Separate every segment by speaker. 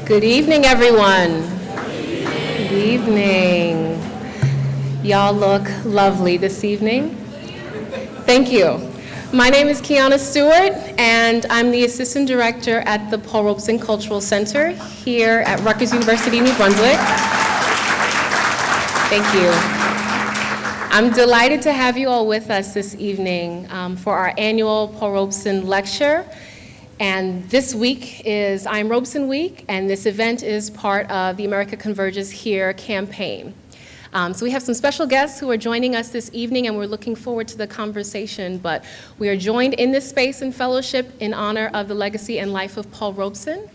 Speaker 1: Good evening, everyone. Good evening. Y'all look lovely this evening. Thank you. My name is Kiana Stewart, and I'm the Assistant Director at the Paul Robeson Cultural Center here at Rutgers University, New Brunswick. Thank you. I'm delighted to have you all with us this evening for our annual Paul Robeson Lecture. And this week is I'm Robeson Week, and this event is part of the America Converges Here campaign. So we have some special guests who are joining us this evening, and we're looking forward to the conversation. But we are joined in this space and fellowship in honor of the legacy and life of Paul Robeson.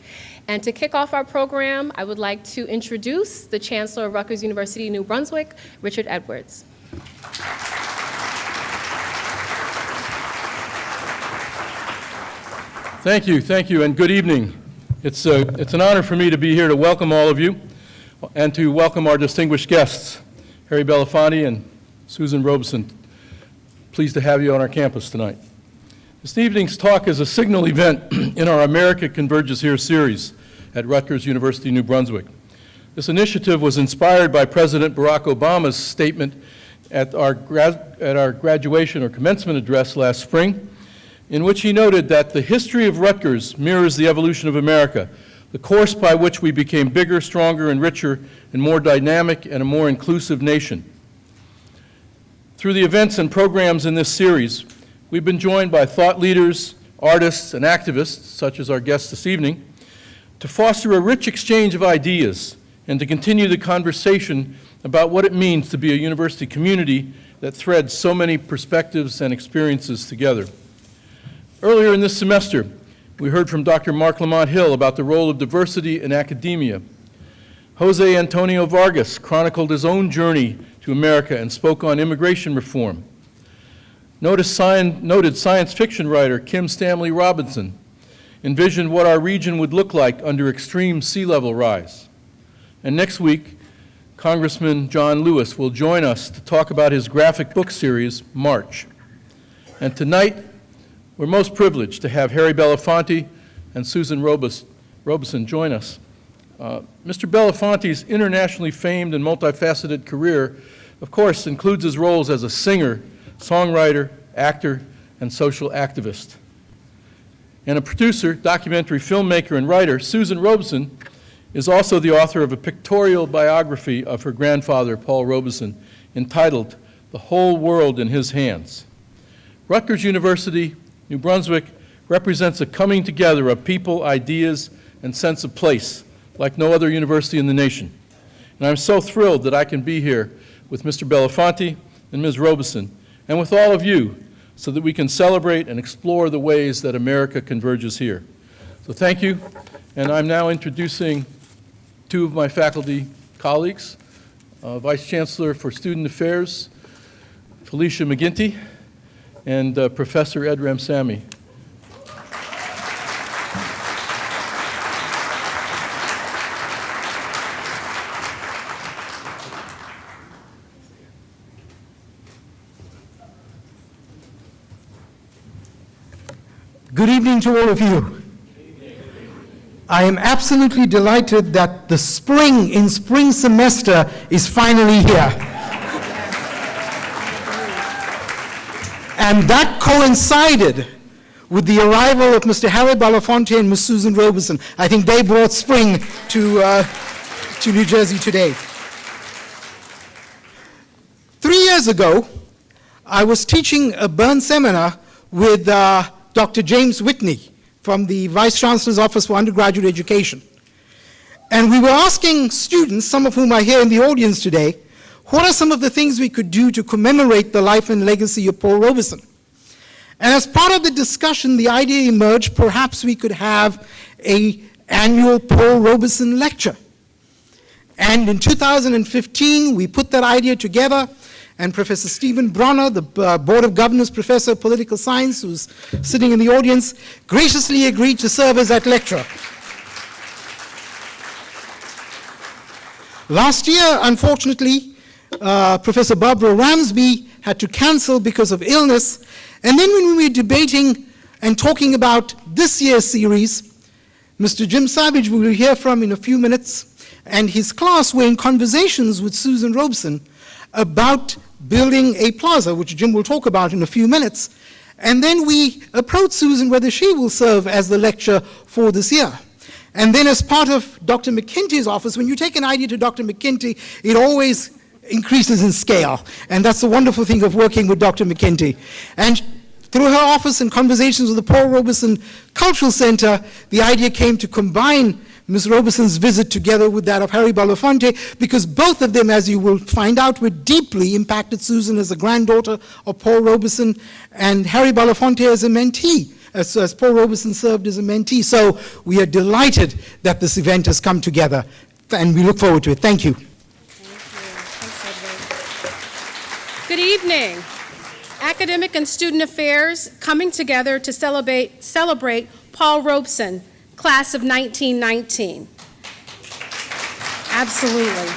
Speaker 1: And to kick off our program, I would like to introduce the Chancellor of Rutgers University, New Brunswick, Richard Edwards.
Speaker 2: Thank you, and good evening. It's an honor for me to be here to welcome all of you and to welcome our distinguished guests, Harry Belafonte and Susan Robeson. Pleased to have you on our campus tonight. This evening's talk is a signal event in our America Converges Here series at Rutgers University, New Brunswick. This initiative was inspired by President Barack Obama's statement at our graduation or commencement address last spring, in which he noted that the history of Rutgers mirrors the evolution of America, the course by which we became bigger, stronger, and richer, and more dynamic and a more inclusive nation. Through the events and programs in this series, we've been joined by thought leaders, artists, and activists, such as our guests this evening, to foster a rich exchange of ideas and to continue the conversation about what it means to be a university community that threads so many perspectives and experiences together. Earlier in this semester, we heard from Dr. Mark Lamont Hill about the role of diversity in academia. Jose Antonio Vargas chronicled his own journey to America and spoke on immigration reform. Noted science fiction writer Kim Stanley Robinson envisioned what our region would look like under extreme sea level rise. And next week, Congressman John Lewis will join us to talk about his graphic book series, March. And tonight, we're most privileged to have Harry Belafonte and Susan Robeson join us. Mr. Belafonte's internationally famed and multifaceted career, of course, includes his roles as a singer, songwriter, actor, and social activist. And a producer, documentary filmmaker, and writer, Susan Robeson is also the author of a pictorial biography of her grandfather, Paul Robeson, entitled The Whole World in His Hands. Rutgers University, New Brunswick represents a coming together of people, ideas, and sense of place like no other university in the nation. And I'm so thrilled that I can be here with Mr. Belafonte and Ms. Robeson, and with all of you, so that we can celebrate and explore the ways that America converges here. So thank you, and I'm now introducing two of my faculty colleagues, Vice Chancellor for Student Affairs, Felicia McGinty, and Professor Ed Ramsamy.
Speaker 3: Good evening to all of you. I am absolutely delighted that the spring semester is finally here. And that coincided with the arrival of Mr. Harry Belafonte and Ms. Susan Robeson. I think they brought spring to New Jersey today. 3 years ago, I was teaching a Byrne seminar with Dr. James Whitney from the Vice Chancellor's Office for Undergraduate Education. And we were asking students, some of whom are here in the audience today, what are some of the things we could do to commemorate the life and legacy of Paul Robeson? And as part of the discussion, the idea emerged, perhaps we could have an annual Paul Robeson lecture. And in 2015, we put that idea together, and Professor Stephen Bronner, the Board of Governors Professor of Political Science, who's sitting in the audience, graciously agreed to serve as that lecturer. Last year, unfortunately, Professor Barbara Ramsby had to cancel because of illness. And then when we were debating and talking about this year's series, Mr. Jim Savage, we will hear from in a few minutes, and his class were in conversations with Susan Robeson about building a plaza, which Jim will talk about in a few minutes. And then we approached Susan whether she will serve as the lecturer for this year. And then as part of Dr. McKinty's office, when you take an idea to Dr. McKinty, it always increases in scale. And that's the wonderful thing of working with Dr. McKinty. And through her office and conversations with the Paul Robeson Cultural Center, the idea came to combine Ms. Robeson's visit together with that of Harry Belafonte, because both of them, as you will find out, were deeply impacted Susan as a granddaughter of Paul Robeson, and Harry Belafonte as a mentee, as Paul Robeson served as a mentee. So we are delighted that this event has come together, and we look forward to it. Thank you.
Speaker 4: Thank you. Good evening. Academic and Student Affairs coming together to celebrate Paul Robeson, class of 1919. Absolutely.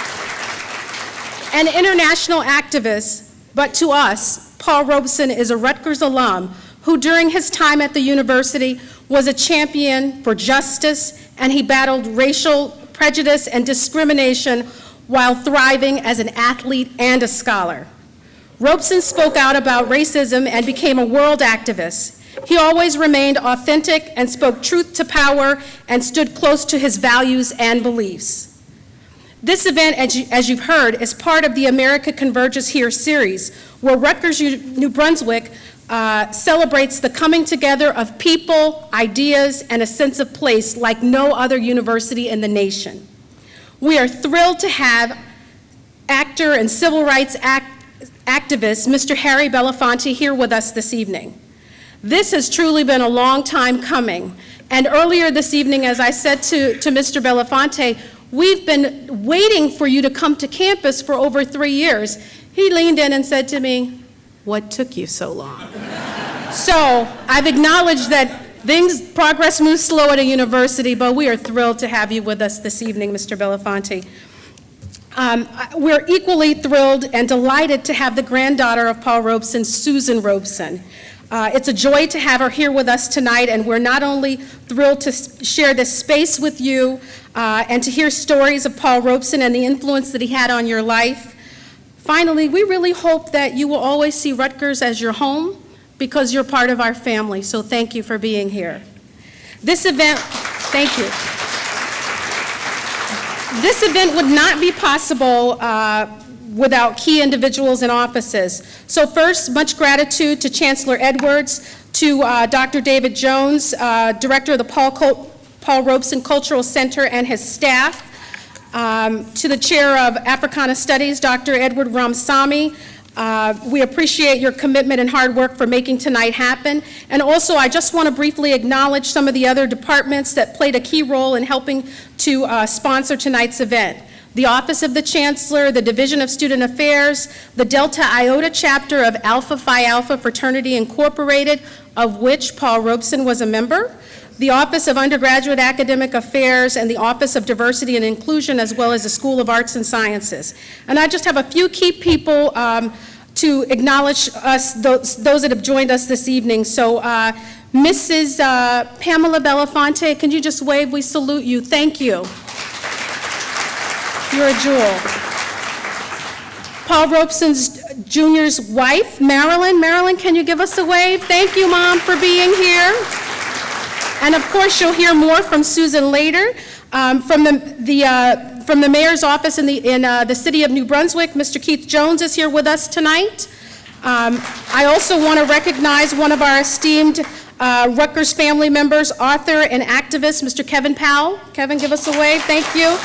Speaker 4: An international activist, but to us, Paul Robeson is a Rutgers alum who during his time at the university was a champion for justice, and he battled racial prejudice and discrimination while thriving as an athlete and a scholar. Robeson spoke out about racism and became a world activist. He always remained authentic and spoke truth to power and stood close to his values and beliefs. This event, as you've heard, is part of the America Converges Here series, where Rutgers, New Brunswick celebrates the coming together of people, ideas, and a sense of place like no other university in the nation. We are thrilled to have actor and civil rights activist, Mr. Harry Belafonte, here with us this evening. This has truly been a long time coming, and earlier this evening, as I said to Mr. Belafonte, we've been waiting for you to come to campus for over 3 years. He leaned in and said to me, "What took you so long?" So I've acknowledged that progress moves slow at a university, but we are thrilled to have you with us this evening, Mr. Belafonte. We're equally thrilled and delighted to have the granddaughter of Paul Robeson, Susan Robeson. It's a joy to have her here with us tonight, and we're not only thrilled to share this space with you and to hear stories of Paul Robeson and the influence that he had on your life. Finally, we really hope that you will always see Rutgers as your home because you're part of our family, so thank you for being here. This event, thank you. This event would not be possible without key individuals and offices. So first, much gratitude to Chancellor Edwards, to Dr. David Jones, Director of the Paul Robeson Cultural Center and his staff, to the Chair of Africana Studies, Dr. Edward Ramsamy. We appreciate your commitment and hard work for making tonight happen. And also, I just want to briefly acknowledge some of the other departments that played a key role in helping to sponsor tonight's event. The Office of the Chancellor, the Division of Student Affairs, the Delta Iota chapter of Alpha Phi Alpha Fraternity Incorporated, of which Paul Robeson was a member, the Office of Undergraduate Academic Affairs, and the Office of Diversity and Inclusion, as well as the School of Arts and Sciences. And I just have a few key people to acknowledge us, those that have joined us this evening. So Mrs. Pamela Belafonte, can you just wave? We salute you. Thank you. You're a jewel. Paul Robeson Jr.'s wife, Marilyn. Marilyn, can you give us a wave? Thank you, Mom, for being here. And of course, you'll hear more from Susan later. From the mayor's office in the city of New Brunswick, Mr. Keith Jones is here with us tonight. I also want to recognize one of our esteemed Rutgers family members, author and activist, Mr. Kevin Powell. Kevin, give us a wave. Thank you.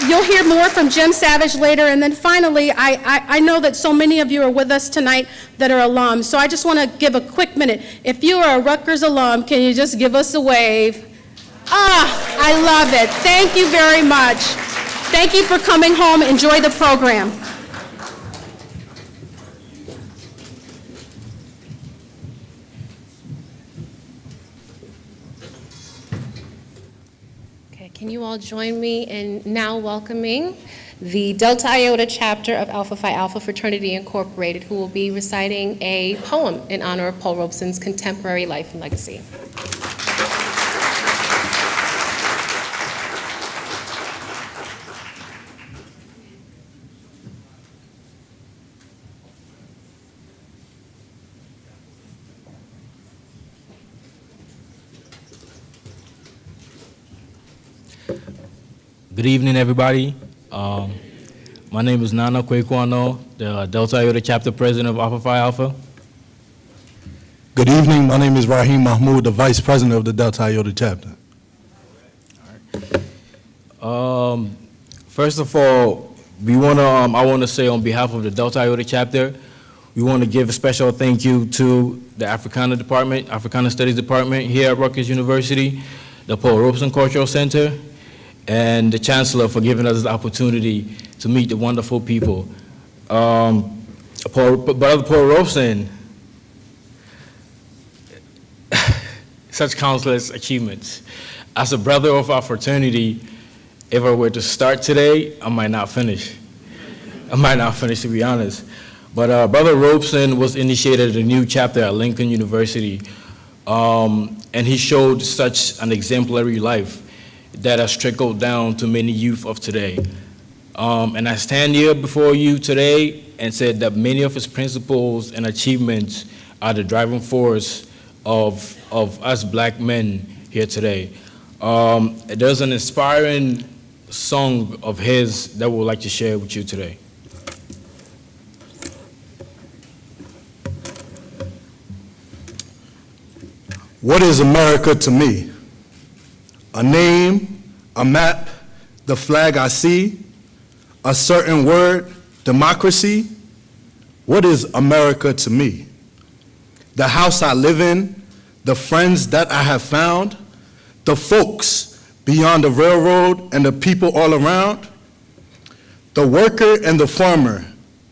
Speaker 4: You'll hear more from Jim Savage later. And then finally, I know that so many of you are with us tonight that are alums, so I just want to give a quick minute. If you are a Rutgers alum, can you just give us a wave? I love it. Thank you very much. Thank you for coming home. Enjoy the program.
Speaker 1: Can you all join me in now welcoming the Delta Iota chapter of Alpha Phi Alpha Fraternity Incorporated, who will be reciting a poem in honor of Paul Robeson's contemporary life and legacy.
Speaker 5: Good evening, everybody. My name is Nana Kwekwano, the Delta Iota Chapter President of Alpha Phi Alpha.
Speaker 6: Good evening. My name is Raheem Mahmoud, the Vice President of the Delta Iota Chapter.
Speaker 5: First of all, I want to say on behalf of the Delta Iota Chapter, we want to give a special thank you to the Africana Studies Department here at Rutgers University, the Paul Robeson Cultural Center, and the Chancellor for giving us the opportunity to meet the wonderful people. Brother Paul Robeson, such countless achievements. As a brother of our fraternity, if I were to start today, I might not finish. To be honest. But Brother Robeson was initiated a new chapter at Lincoln University, and he showed such an exemplary life that has trickled down to many youth of today. And I stand here before you today and said that many of his principles and achievements are the driving force of us black men here today. There's an inspiring song of his that we would like to share with you today.
Speaker 6: What is America to me? A name, a map, the flag I see, a certain word, democracy. What is America to me? The house I live in, the friends that I have found, the folks beyond the railroad and the people all around, the worker and the farmer,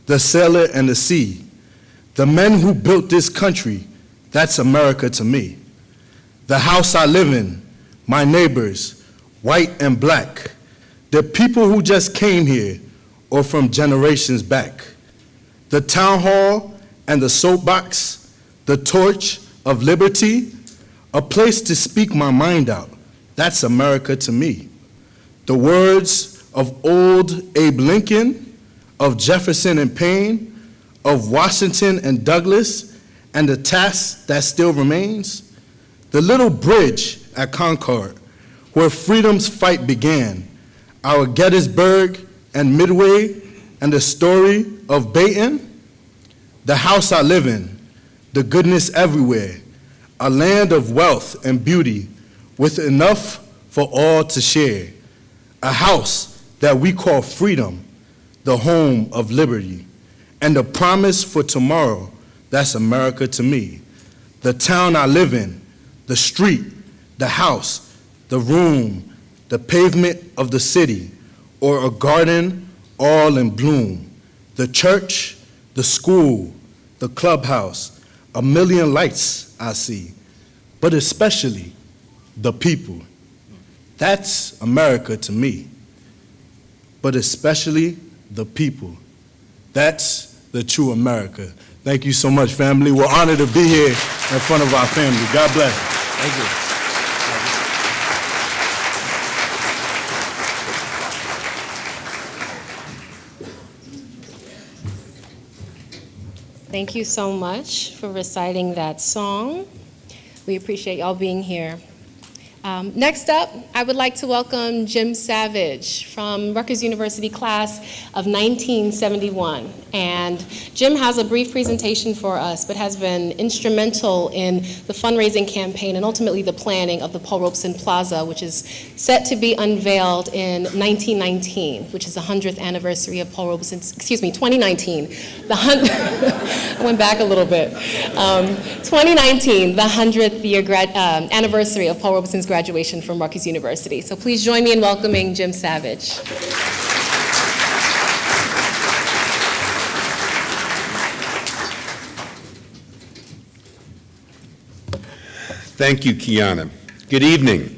Speaker 6: the sailor and the sea, the men who built this country, that's America to me. The house I live in, my neighbors, white and black, the people who just came here or from generations back, the town hall and the soapbox, the torch of liberty, a place to speak my mind out, that's America to me. The words of old Abe Lincoln, of Jefferson and Payne, of Washington and Douglas, and the task that still remains, the little bridge at Concord, where freedom's fight began, our Gettysburg and Midway, and the story of Bayton, the house I live in, the goodness everywhere, a land of wealth and beauty with enough for all to share, a house that we call freedom, the home of liberty, and the promise for tomorrow, that's America to me. The town I live in, the street, the house, the room, the pavement of the city, or a garden all in bloom, the church, the school, the clubhouse, a million lights I see, but especially the people. That's America to me, but especially the people. That's the true America. Thank you so much, family. We're honored to be here in front of our family. God bless.
Speaker 5: Thank you.
Speaker 1: Thank you so much for reciting that song. We appreciate y'all being here. Next up, I would like to welcome Jim Savage from Rutgers University class of 1971. And Jim has a brief presentation for us, but has been instrumental in the fundraising campaign and ultimately the planning of the Paul Robeson Plaza, which is set to be unveiled in 1919, which is the 100th anniversary of Paul Robeson's, 2019. I went back a little bit. 2019, the 100th year anniversary of Paul Robeson's graduation from Rutgers University. So please join me in welcoming Jim Savage.
Speaker 7: Thank you, Kiana. Good evening.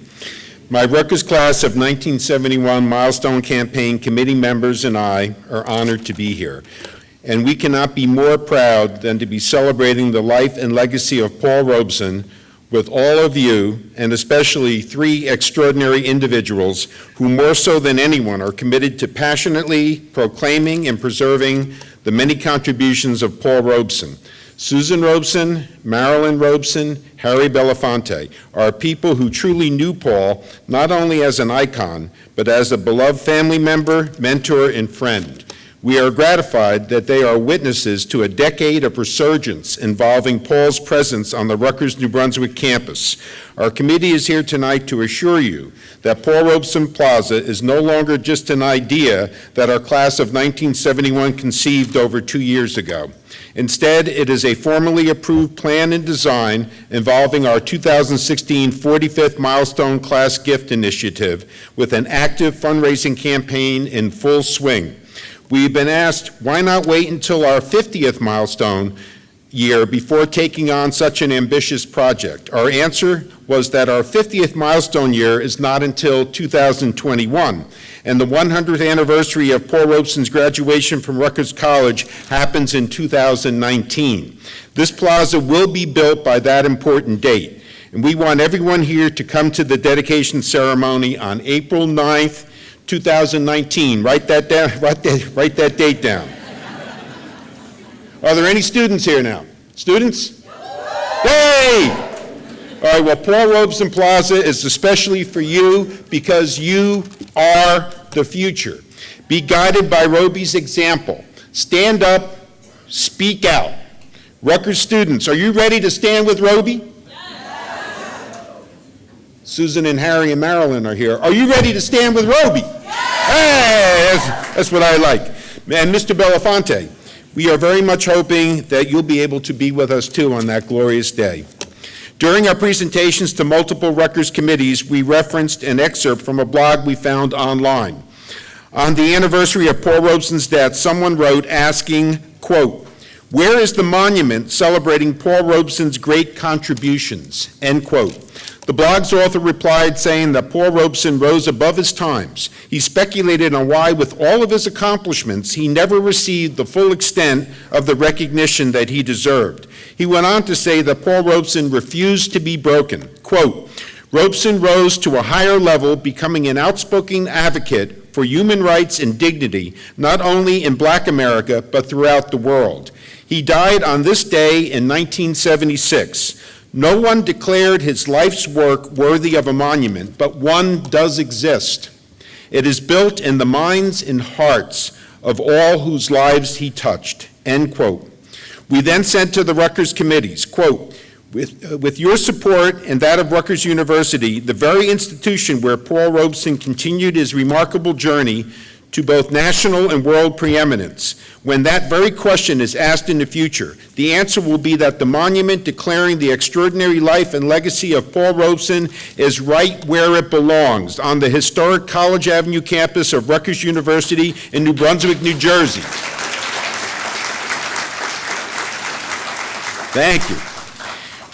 Speaker 7: My Rutgers class of 1971 Milestone Campaign Committee members and I are honored to be here. And we cannot be more proud than to be celebrating the life and legacy of Paul Robeson with all of you, and especially three extraordinary individuals who more so than anyone are committed to passionately proclaiming and preserving the many contributions of Paul Robeson, Susan Robeson, Marilyn Robeson, Harry Belafonte are people who truly knew Paul not only as an icon, but as a beloved family member, mentor, and friend. We are gratified that they are witnesses to a decade of resurgence involving Paul's presence on the Rutgers, New Brunswick campus. Our committee is here tonight to assure you that Paul Robeson Plaza is no longer just an idea that our class of 1971 conceived over 2 years ago. Instead, it is a formally approved plan and design involving our 2016 45th Milestone Class Gift Initiative with an active fundraising campaign in full swing. We've been asked, why not wait until our 50th milestone year before taking on such an ambitious project? Our answer was that our 50th milestone year is not until 2021, and the 100th anniversary of Paul Robeson's graduation from Rutgers College happens in 2019. This plaza will be built by that important date, and we want everyone here to come to the dedication ceremony on April 9th, 2019. Write that down. Write that date down. Are there any students here now? Students? Hey! All right, well, Paul Robeson Plaza is especially for you because you are the future. Be guided by Roby's example. Stand up, speak out. Rutgers students, are you ready to stand with Roby? Susan and Harry and Marilyn are here. Are you ready to stand with Roby? Hey, that's what I like. And Mr. Belafonte, we are very much hoping that you'll be able to be with us too on that glorious day. During our presentations to multiple Rutgers committees, we referenced an excerpt from a blog we found online. On the anniversary of Paul Robeson's death, someone wrote asking, quote, "Where is the monument celebrating Paul Robeson's great contributions?" End quote. The blog's author replied saying that Paul Robeson rose above his times. He speculated on why, with all of his accomplishments, he never received the full extent of the recognition that he deserved. He went on to say that Paul Robeson refused to be broken. Quote, "Robeson rose to a higher level, becoming an outspoken advocate for human rights and dignity, not only in Black America, but throughout the world. He died on this day in 1976. No one declared his life's work worthy of a monument, but one does exist. It is built in the minds and hearts of all whose lives he touched." End quote. We then sent to the Rutgers committees, quote, with your support and that of Rutgers University, the very institution where Paul Robeson continued his remarkable journey to both national and world preeminence. When that very question is asked in the future, the answer will be that the monument declaring the extraordinary life and legacy of Paul Robeson is right where it belongs, on the historic College Avenue campus of Rutgers University in New Brunswick, New Jersey. Thank you.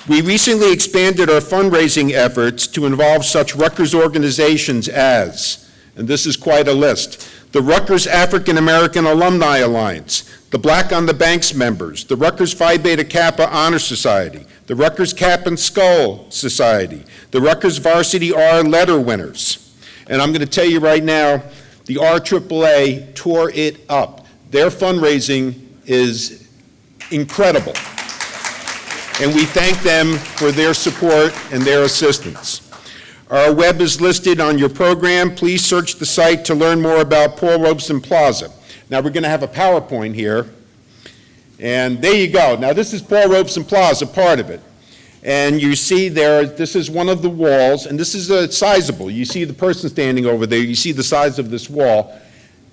Speaker 7: We recently expanded our fundraising efforts to involve such Rutgers organizations as, and this is quite a list, the Rutgers African American Alumni Alliance, the Black on the Banks members, the Rutgers Phi Beta Kappa Honor Society, the Rutgers Cap and Skull Society, the Rutgers Varsity R Letter winners. And I'm going to tell you right now, the RAAA tore it up. Their fundraising is incredible. And we thank them for their support and their assistance. Our web is listed on your program. Please search the site to learn more about Paul Robeson Plaza. Now we're going to have a PowerPoint here. And there you go. Now this is Paul Robeson Plaza, part of it. And you see there, this is one of the walls, and this is sizable. You see the person standing over there. You see the size of this wall.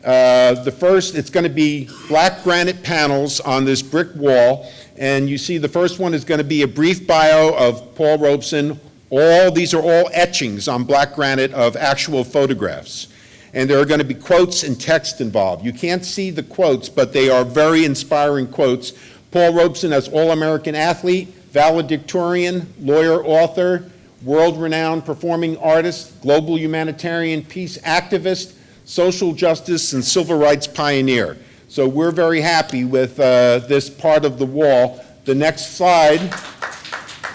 Speaker 7: The first, it's going to be black granite panels on this brick wall. And you see the first one is going to be a brief bio of Paul Robeson. These are all etchings on black granite of actual photographs. And there are going to be quotes and text involved. You can't see the quotes, but they are very inspiring quotes. Paul Robeson as all-American athlete, valedictorian, lawyer, author, world-renowned performing artist, global humanitarian peace activist, social justice and civil rights pioneer. So we're very happy with this part of the wall. The next slide,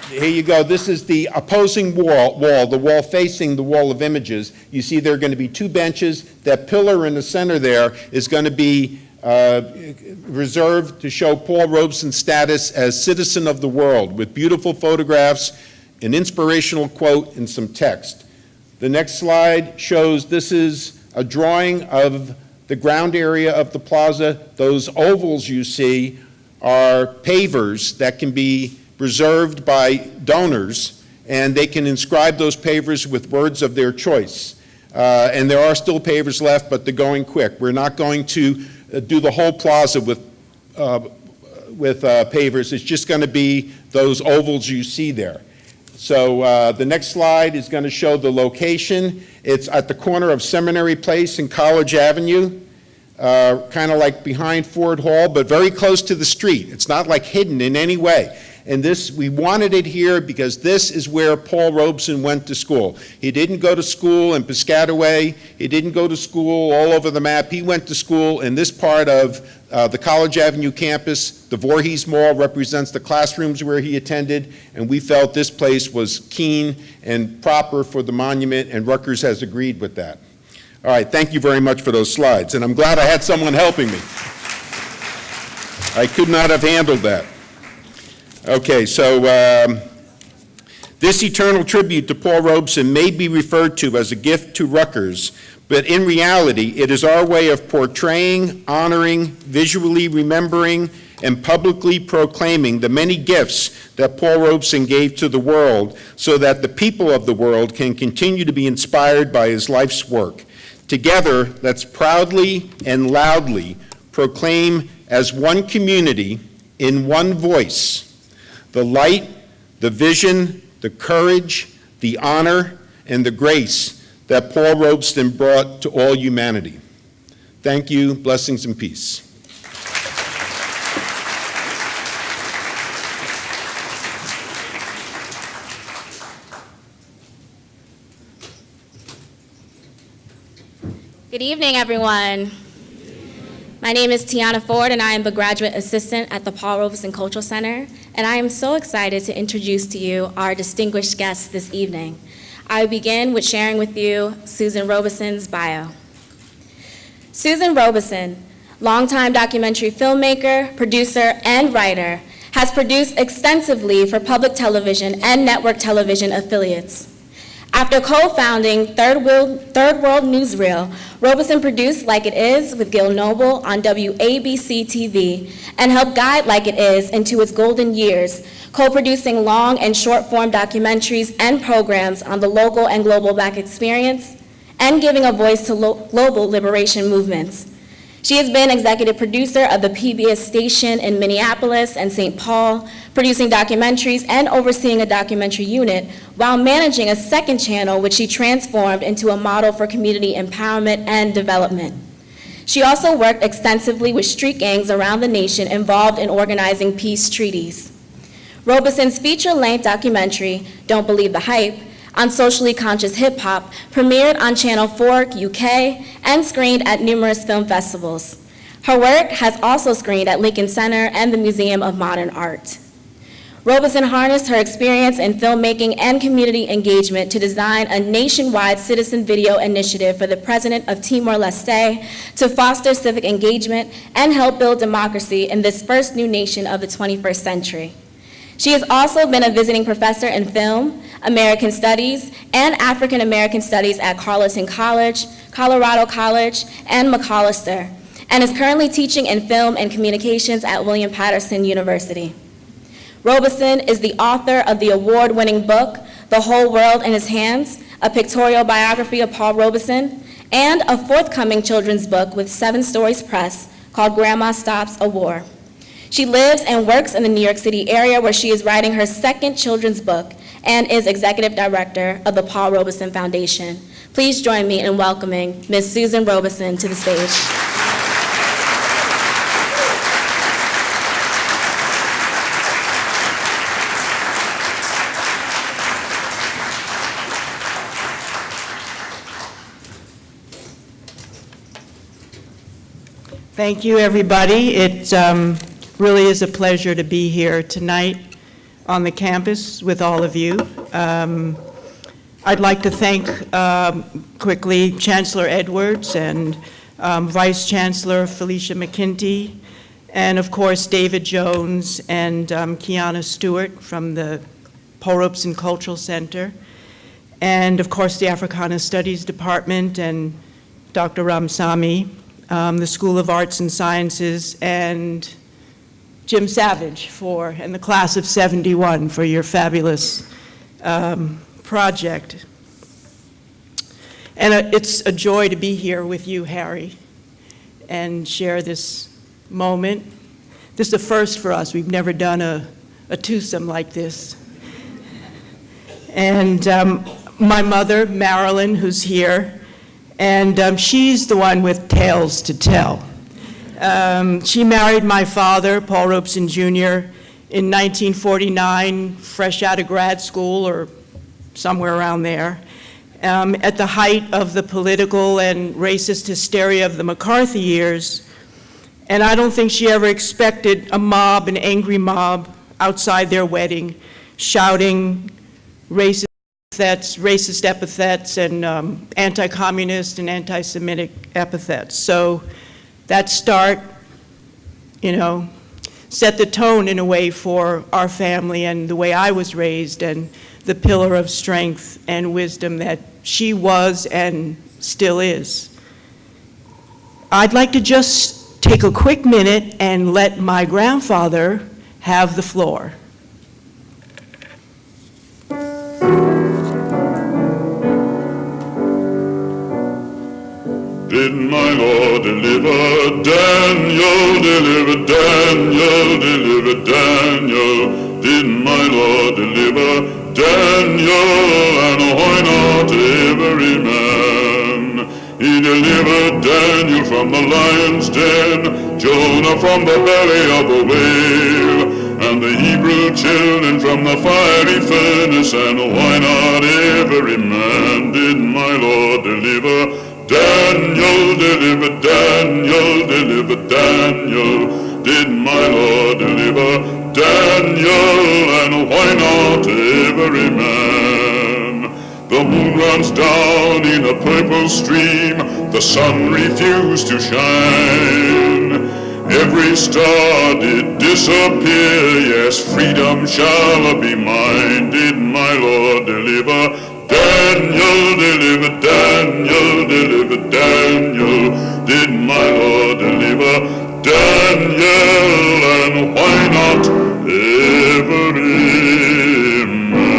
Speaker 7: here you go. This is the opposing wall, the wall facing the wall of images. You see there are going to be two benches. That pillar in the center there is going to be reserved to show Paul Robeson's status as citizen of the world, with beautiful photographs, an inspirational quote, and some text. The next slide shows this is a drawing of the ground area of the plaza. Those ovals you see are pavers that can be reserved by donors, and they can inscribe those pavers with words of their choice. And there are still pavers left, but they're going quick. We're not going to do the whole plaza with pavers. It's just going to be those ovals you see there. So the next slide is going to show the location. It's at the corner of Seminary Place and College Avenue, kind of like behind Ford Hall, but very close to the street. It's not like hidden in any way. And this, we wanted it here because this is where Paul Robeson went to school. He didn't go to school in Piscataway. He didn't go to school all over the map. He went to school in this part of the College Avenue campus. The Voorhees Mall represents the classrooms where he attended, and we felt this place was keen and proper for the monument, and Rutgers has agreed with that. All right, thank you very much for those slides, and I'm glad I had someone helping me. I could not have handled that. Okay, so this eternal tribute to Paul Robeson may be referred to as a gift to Rutgers, but in reality, it is our way of portraying, honoring, visually remembering, and publicly proclaiming the many gifts that Paul Robeson gave to the world so that the people of the world can continue to be inspired by his life's work. Together, let's proudly and loudly proclaim as one community, in one voice, the light, the vision, the courage, the honor, and the grace that Paul Robeson brought to all humanity. Thank you, blessings and peace.
Speaker 8: Good evening, everyone. My name is Tiana Ford, and I am the graduate assistant at the Paul Robeson Cultural Center, and I am so excited to introduce to you our distinguished guests this evening. I will begin with sharing with you Susan Robeson's bio. Susan Robeson, longtime documentary filmmaker, producer, and writer, has produced extensively for public television and network television affiliates. After co-founding Third World Newsreel, Robeson produced Like It Is with Gil Noble on WABC TV and helped guide Like It Is into its golden years, co-producing long and short-form documentaries and programs on the local and global Black experience and giving a voice to global liberation movements. She has been executive producer of the PBS station in Minneapolis and St. Paul, producing documentaries and overseeing a documentary unit while managing a second channel which she transformed into a model for community empowerment and development. She also worked extensively with street gangs around the nation involved in organizing peace treaties. Robeson's feature-length documentary, Don't Believe the Hype, on socially conscious hip-hop, premiered on Channel 4 UK and screened at numerous film festivals. Her work has also screened at Lincoln Center and the Museum of Modern Art. Robeson harnessed her experience in filmmaking and community engagement to design a nationwide citizen video initiative for the president of Timor-Leste to foster civic engagement and help build democracy in this first new nation of the 21st century. She has also been a visiting professor in film, American Studies, and African American Studies at Carleton College, Colorado College, and Macalester, and is currently teaching in film and communications at William Patterson University. Robeson is the author of the award-winning book, The Whole World in His Hands, a pictorial biography of Paul Robeson, and a forthcoming children's book with 7 Stories Press called Grandma Stops a War. She lives and works in the New York City area where she is writing her second children's book and is executive director of the Paul Robeson Foundation. Please join me in welcoming Ms. Susan Robeson to the stage.
Speaker 9: Thank you, everybody. It really is a pleasure to be here tonight on the campus with all of you. I'd like to thank quickly Chancellor Edwards and Vice Chancellor Felicia McKinty, and of course David Jones and Kiana Stewart from the Paul Robeson Cultural Center, and of course the Africana Studies Department and Dr. Ramsamy, the School of Arts and Sciences, and Jim Savage and the class of '71 for your fabulous project. And it's a joy to be here with you, Harry, and share this moment. This is a first for us. We've never done a twosome like this. And my mother, Marilyn, who's here, and she's the one with tales to tell. She married my father, Paul Robeson Jr., in 1949, fresh out of grad school or somewhere around there, at the height of the political and racist hysteria of the McCarthy years. And I don't think she ever expected a mob, an angry mob, outside their wedding, shouting racist epithets and anti-communist and anti-Semitic epithets. So that start, set the tone in a way for our family and the way I was raised and the pillar of strength and wisdom that she was and still is. I'd like to just take a quick minute and let my grandfather have the floor.
Speaker 10: Did my Lord deliver Daniel, deliver Daniel, deliver Daniel? Did my Lord deliver Daniel, and why not every man? He delivered Daniel from the lion's den, Jonah from the belly of the whale, and the Hebrew children from the fiery furnace, and why not every man? Did my Lord deliver Daniel, deliver Daniel, deliver Daniel? Did my Lord deliver Daniel, and why not every man? The moon runs down in a purple stream, the sun refused to shine. Every star did disappear, yes, freedom shall be mine. Did my Lord deliver Daniel, deliver Daniel, deliver Daniel? Did my Lord deliver Daniel, and why not every man?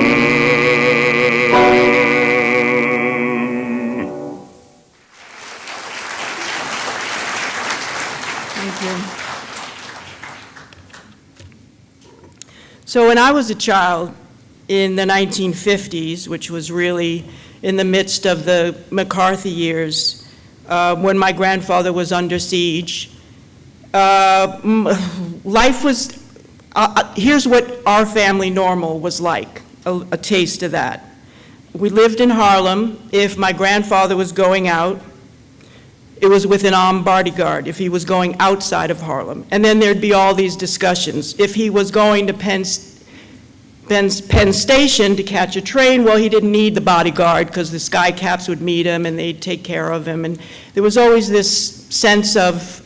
Speaker 9: Thank you. So when I was a child, in the 1950s, which was really in the midst of the McCarthy years, when my grandfather was under siege, life was, here's what our family normal was like, a taste of that. We lived in Harlem. If my grandfather was going out, it was with an armed bodyguard if he was going outside of Harlem. And then there'd be all these discussions. If he was going to Penn Station to catch a train, well, he didn't need the bodyguard because the Sky Caps would meet him and they'd take care of him. And there was always this sense of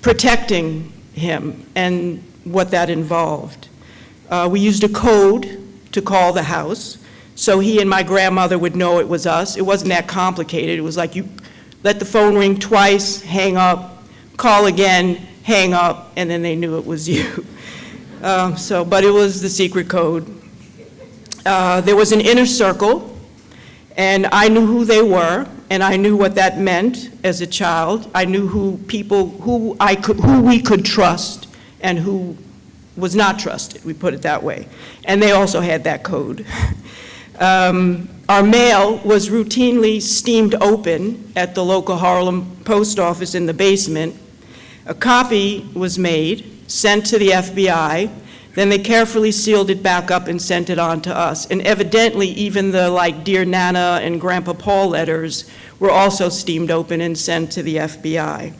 Speaker 9: protecting him and what that involved. We used a code to call the house, so he and my grandmother would know it was us. It wasn't that complicated. It was like you let the phone ring twice, hang up, call again, hang up, and then they knew it was you. But it was the secret code. There was an inner circle, and I knew who they were, and I knew what that meant as a child. I knew who we could trust and who was not trusted, we put it that way. And they also had that code. Our mail was routinely steamed open at the local Harlem post office in the basement. A copy was made, sent to the FBI, then they carefully sealed it back up and sent it on to us. And evidently, even the Dear Nana and Grandpa Paul letters were also steamed open and sent to the FBI.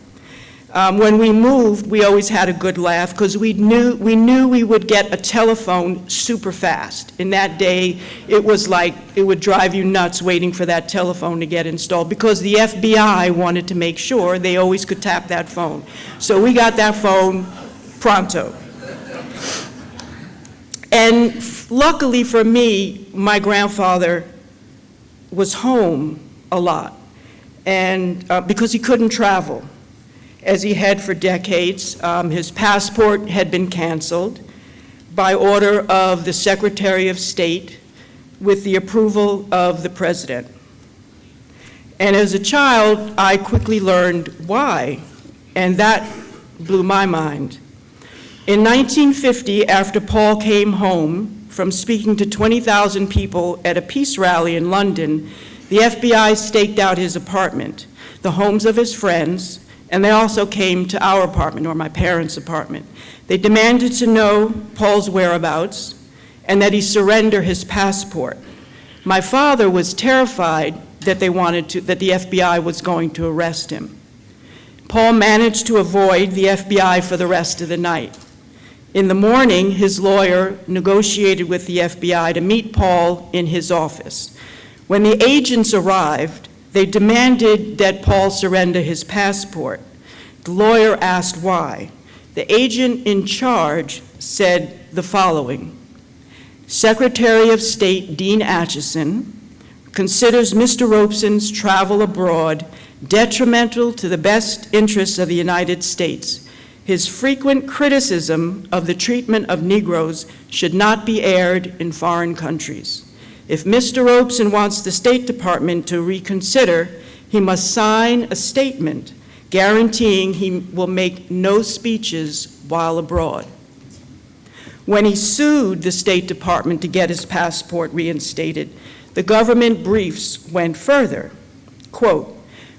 Speaker 9: When we moved, we always had a good laugh because we knew we would get a telephone super fast. In that day, it was like it would drive you nuts waiting for that telephone to get installed because the FBI wanted to make sure they always could tap that phone. So we got that phone pronto. And luckily for me, my grandfather was home a lot, and because he couldn't travel. As he had for decades, his passport had been canceled by order of the Secretary of State with the approval of the President. And as a child, I quickly learned why, and that blew my mind. In 1950, after Paul came home from speaking to 20,000 people at a peace rally in London, the FBI staked out his apartment, the homes of his friends, and they also came to our apartment, or my parents' apartment. They demanded to know Paul's whereabouts and that he surrender his passport. My father was terrified that the FBI was going to arrest him. Paul managed to avoid the FBI for the rest of the night. In the morning, his lawyer negotiated with the FBI to meet Paul in his office. When the agents arrived, they demanded that Paul surrender his passport. The lawyer asked why. The agent in charge said the following: Secretary of State Dean Acheson considers Mr. Robeson's travel abroad detrimental to the best interests of the United States. His frequent criticism of the treatment of Negroes should not be aired in foreign countries. If Mr. Robeson wants the State Department to reconsider, he must sign a statement guaranteeing he will make no speeches while abroad. When he sued the State Department to get his passport reinstated, the government briefs went further. Quote,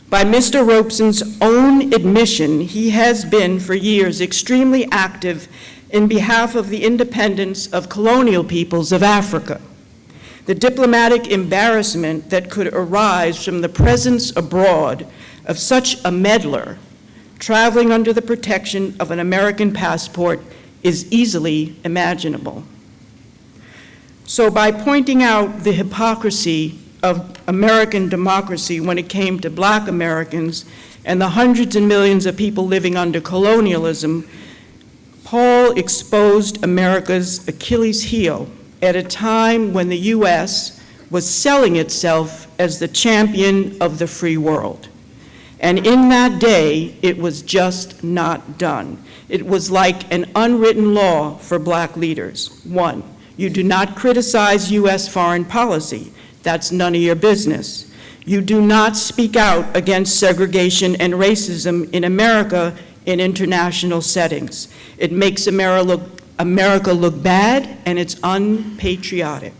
Speaker 9: by Mr. Robeson's own admission, he has been for years extremely active in behalf of the independence of colonial peoples of Africa. The diplomatic embarrassment that could arise from the presence abroad of such a meddler traveling under the protection of an American passport is easily imaginable. So by pointing out the hypocrisy of American democracy when it came to Black Americans and the hundreds and millions of people living under colonialism, Paul exposed America's Achilles heel at a time when the U.S. was selling itself as the champion of the free world. And in that day, it was just not done. It was like an unwritten law for Black leaders. One, you do not criticize U.S. foreign policy. That's none of your business. You do not speak out against segregation and racism in America in international settings. It makes America look bad, and it's unpatriotic.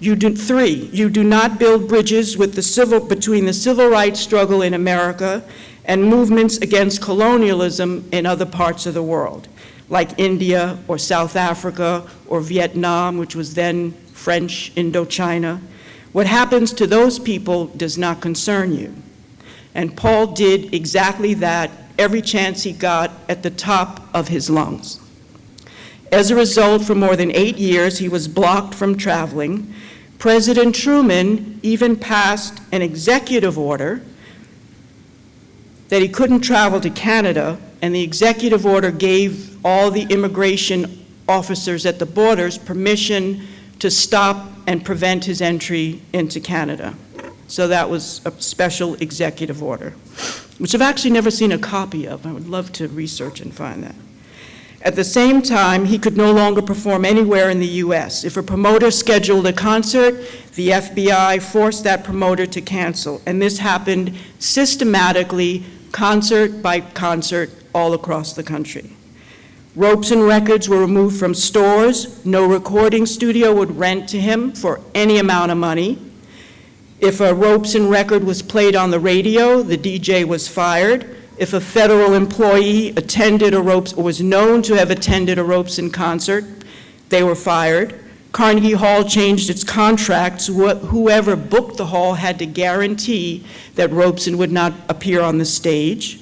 Speaker 9: Three, you do not build bridges between the civil rights struggle in America and movements against colonialism in other parts of the world, like India or South Africa or Vietnam, which was then French Indochina. What happens to those people does not concern you. And Paul did exactly that every chance he got at the top of his lungs. As a result, for more than 8 years, he was blocked from traveling. President Truman even passed an executive order that he couldn't travel to Canada, and the executive order gave all the immigration officers at the borders permission to stop and prevent his entry into Canada. So that was a special executive order, which I've actually never seen a copy of. I would love to research and find that. At the same time, he could no longer perform anywhere in the U.S. If a promoter scheduled a concert, the FBI forced that promoter to cancel, and this happened systematically, concert by concert, all across the country. Robeson records were removed from stores. No recording studio would rent to him for any amount of money. If a Robeson record was played on the radio, the DJ was fired. If a federal employee attended a Robeson, or was known to have attended a Robeson concert, they were fired. Carnegie Hall changed its contracts. Whoever booked the hall had to guarantee that Robeson would not appear on the stage.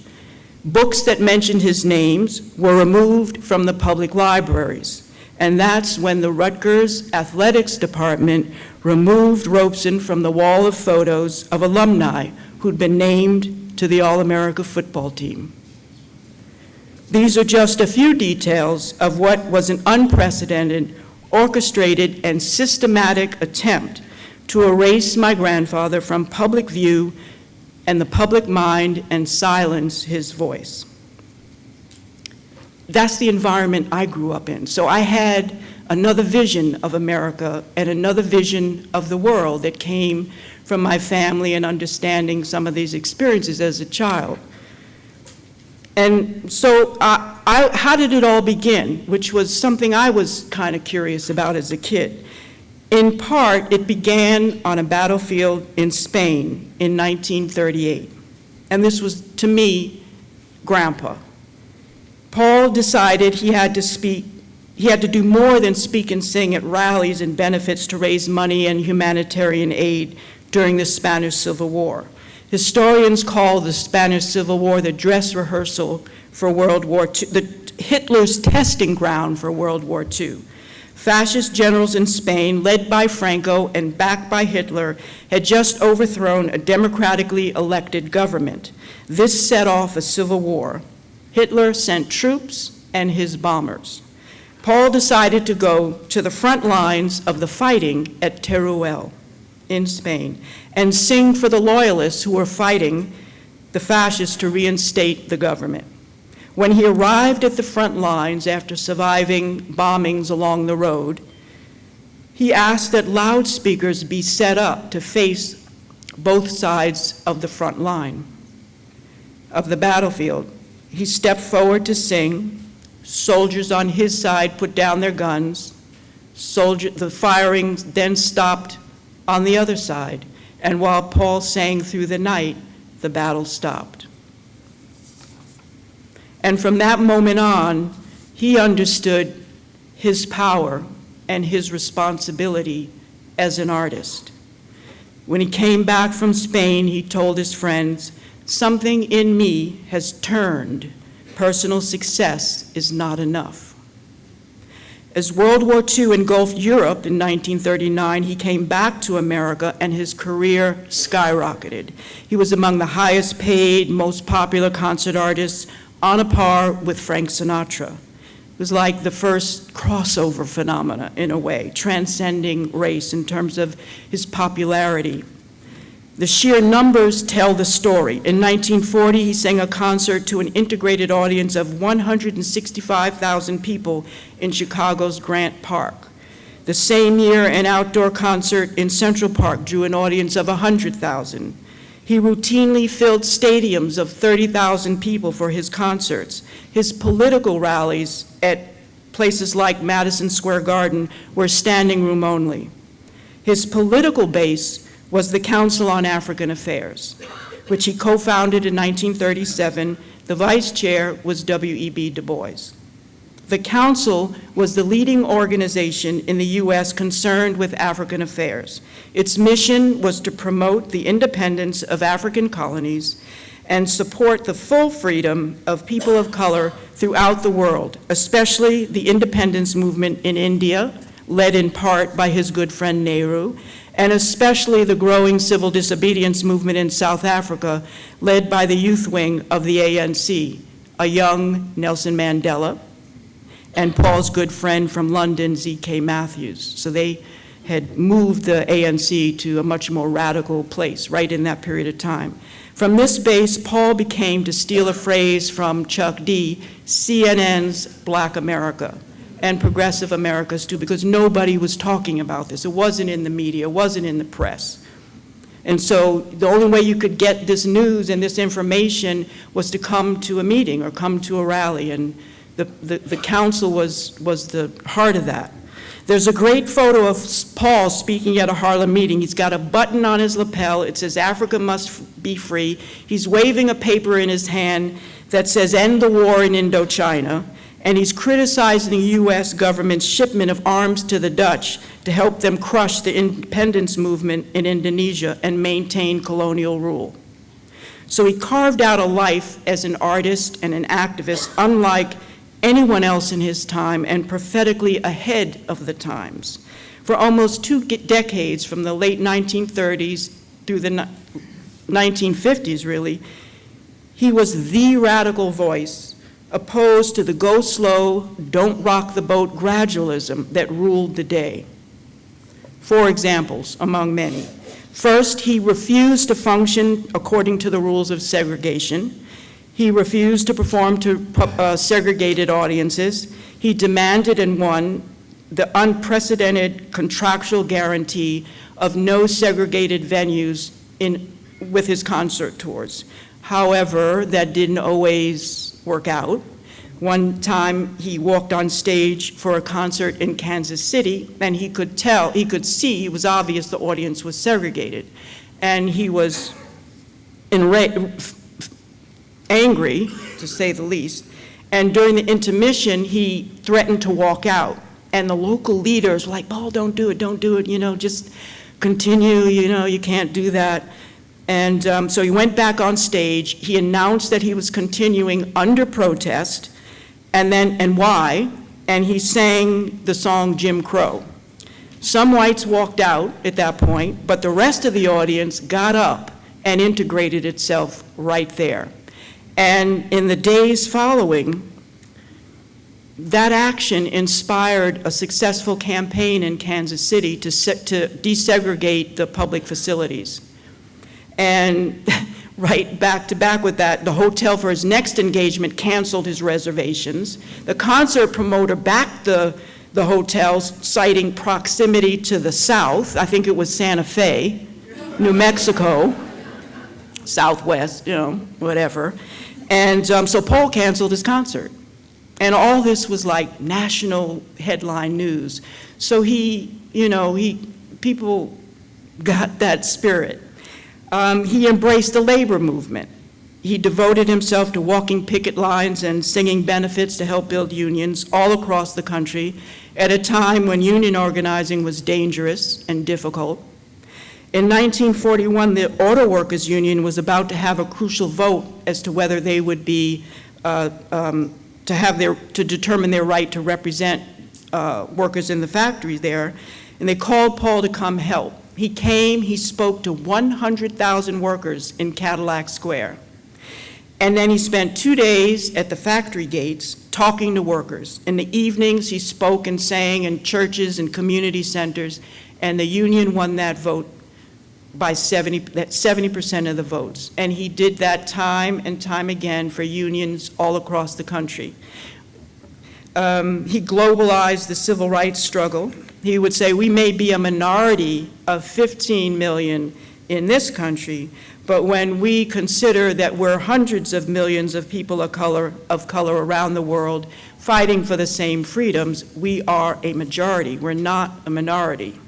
Speaker 9: Books that mentioned his names were removed from the public libraries. And that's when the Rutgers Athletics Department removed Robeson from the wall of photos of alumni who'd been named to the All-America football team. These are just a few details of what was an unprecedented, orchestrated, and systematic attempt to erase my grandfather from public view and the public mind and silence his voice. That's the environment I grew up in. So I had another vision of America and another vision of the world that came from my family and understanding some of these experiences as a child. And so how did it all begin, which was something I was kind of curious about as a kid. In part, it began on a battlefield in Spain in 1938. And this was, to me, Grandpa. Paul decided he had to do more than speak and sing at rallies and benefits to raise money and humanitarian aid during the Spanish Civil War. Historians call the Spanish Civil War the dress rehearsal for World War II, Hitler's testing ground for World War II. Fascist generals in Spain, led by Franco and backed by Hitler, had just overthrown a democratically elected government. This set off a civil war. Hitler sent troops and his bombers. Paul decided to go to the front lines of the fighting at Teruel in Spain and sing for the loyalists who were fighting the fascists to reinstate the government. When he arrived at the front lines after surviving bombings along the road, he asked that loudspeakers be set up to face both sides of the front line of the battlefield. He stepped forward to sing. Soldiers on his side put down their guns. The firing then stopped on the other side. And while Paul sang through the night, the battle stopped. And from that moment on, he understood his power and his responsibility as an artist. When he came back from Spain, he told his friends, "Something in me has turned. Personal success is not enough." As World War II engulfed Europe in 1939, he came back to America and his career skyrocketed. He was among the highest paid, most popular concert artists, on a par with Frank Sinatra. It was like the first crossover phenomena in a way, transcending race in terms of his popularity. The sheer numbers tell the story. In 1940, he sang a concert to an integrated audience of 165,000 people in Chicago's Grant Park. The same year, an outdoor concert in Central Park drew an audience of 100,000. He routinely filled stadiums of 30,000 people for his concerts. His political rallies at places like Madison Square Garden were standing room only. His political base was the Council on African Affairs, which he co-founded in 1937. The vice chair was W.E.B. Du Bois. The Council was the leading organization in the U.S. concerned with African affairs. Its mission was to promote the independence of African colonies and support the full freedom of people of color throughout the world, especially the independence movement in India, led in part by his good friend Nehru, and especially the growing civil disobedience movement in South Africa, led by the youth wing of the ANC, a young Nelson Mandela, and Paul's good friend from London, Z.K. Matthews. So they had moved the ANC to a much more radical place right in that period of time. From this base, Paul became, to steal a phrase from Chuck D, CNN's Black America, and Progressive America's too, because nobody was talking about this. It wasn't in the media, it wasn't in the press. And so the only way you could get this news and this information was to come to a meeting or come to a rally, and the council was the heart of that. There's a great photo of Paul speaking at a Harlem meeting. He's got a button on his lapel. It says, "Africa must be free." He's waving a paper in his hand that says, "End the war in Indochina." And he's criticizing the U.S. government's shipment of arms to the Dutch to help them crush the independence movement in Indonesia and maintain colonial rule. So he carved out a life as an artist and an activist unlike anyone else in his time and prophetically ahead of the times. For almost 2 decades, from the late 1930s through the 1950s, really, he was the radical voice opposed to the go slow, don't rock the boat gradualism that ruled the day. 4 examples among many. First, he refused to function according to the rules of segregation. He refused to perform to segregated audiences. He demanded and won the unprecedented contractual guarantee of no segregated venues with his concert tours. However, that didn't always work out. One time he walked on stage for a concert in Kansas City, and he could see, it was obvious the audience was segregated. And he was angry, to say the least. And during the intermission, he threatened to walk out. And the local leaders were like, Paul, don't do it, just continue, you can't do that. And so he went back on stage. He announced that he was continuing under protest, and why, and he sang the song Jim Crow. Some whites walked out at that point, but the rest of the audience got up and integrated itself right there. And in the days following, that action inspired a successful campaign in Kansas City to desegregate the public facilities. And right back to back with that, the hotel for his next engagement canceled his reservations. The concert promoter backed the hotels, citing proximity to the south. I think it was Santa Fe, New Mexico, Southwest, whatever. And so Paul canceled his concert. And all this was like national headline news. So people got that spirit. He embraced the labor movement. He devoted himself to walking picket lines and singing benefits to help build unions all across the country at a time when union organizing was dangerous and difficult. In 1941, the Auto Workers Union was about to have a crucial vote as to whether they would be to determine their right to represent workers in the factories there, and they called Paul to come help. He came, he spoke to 100,000 workers in Cadillac Square. And then he spent 2 days at the factory gates talking to workers. In the evenings, he spoke and sang in churches and community centers, and the union won that vote by 70% of the votes. And he did that time and time again for unions all across the country. He globalized the civil rights struggle. He would say, we may be a minority of 15 million in this country, but when we consider that we're hundreds of millions of people of color around the world fighting for the same freedoms, we are a majority. We're not a minority.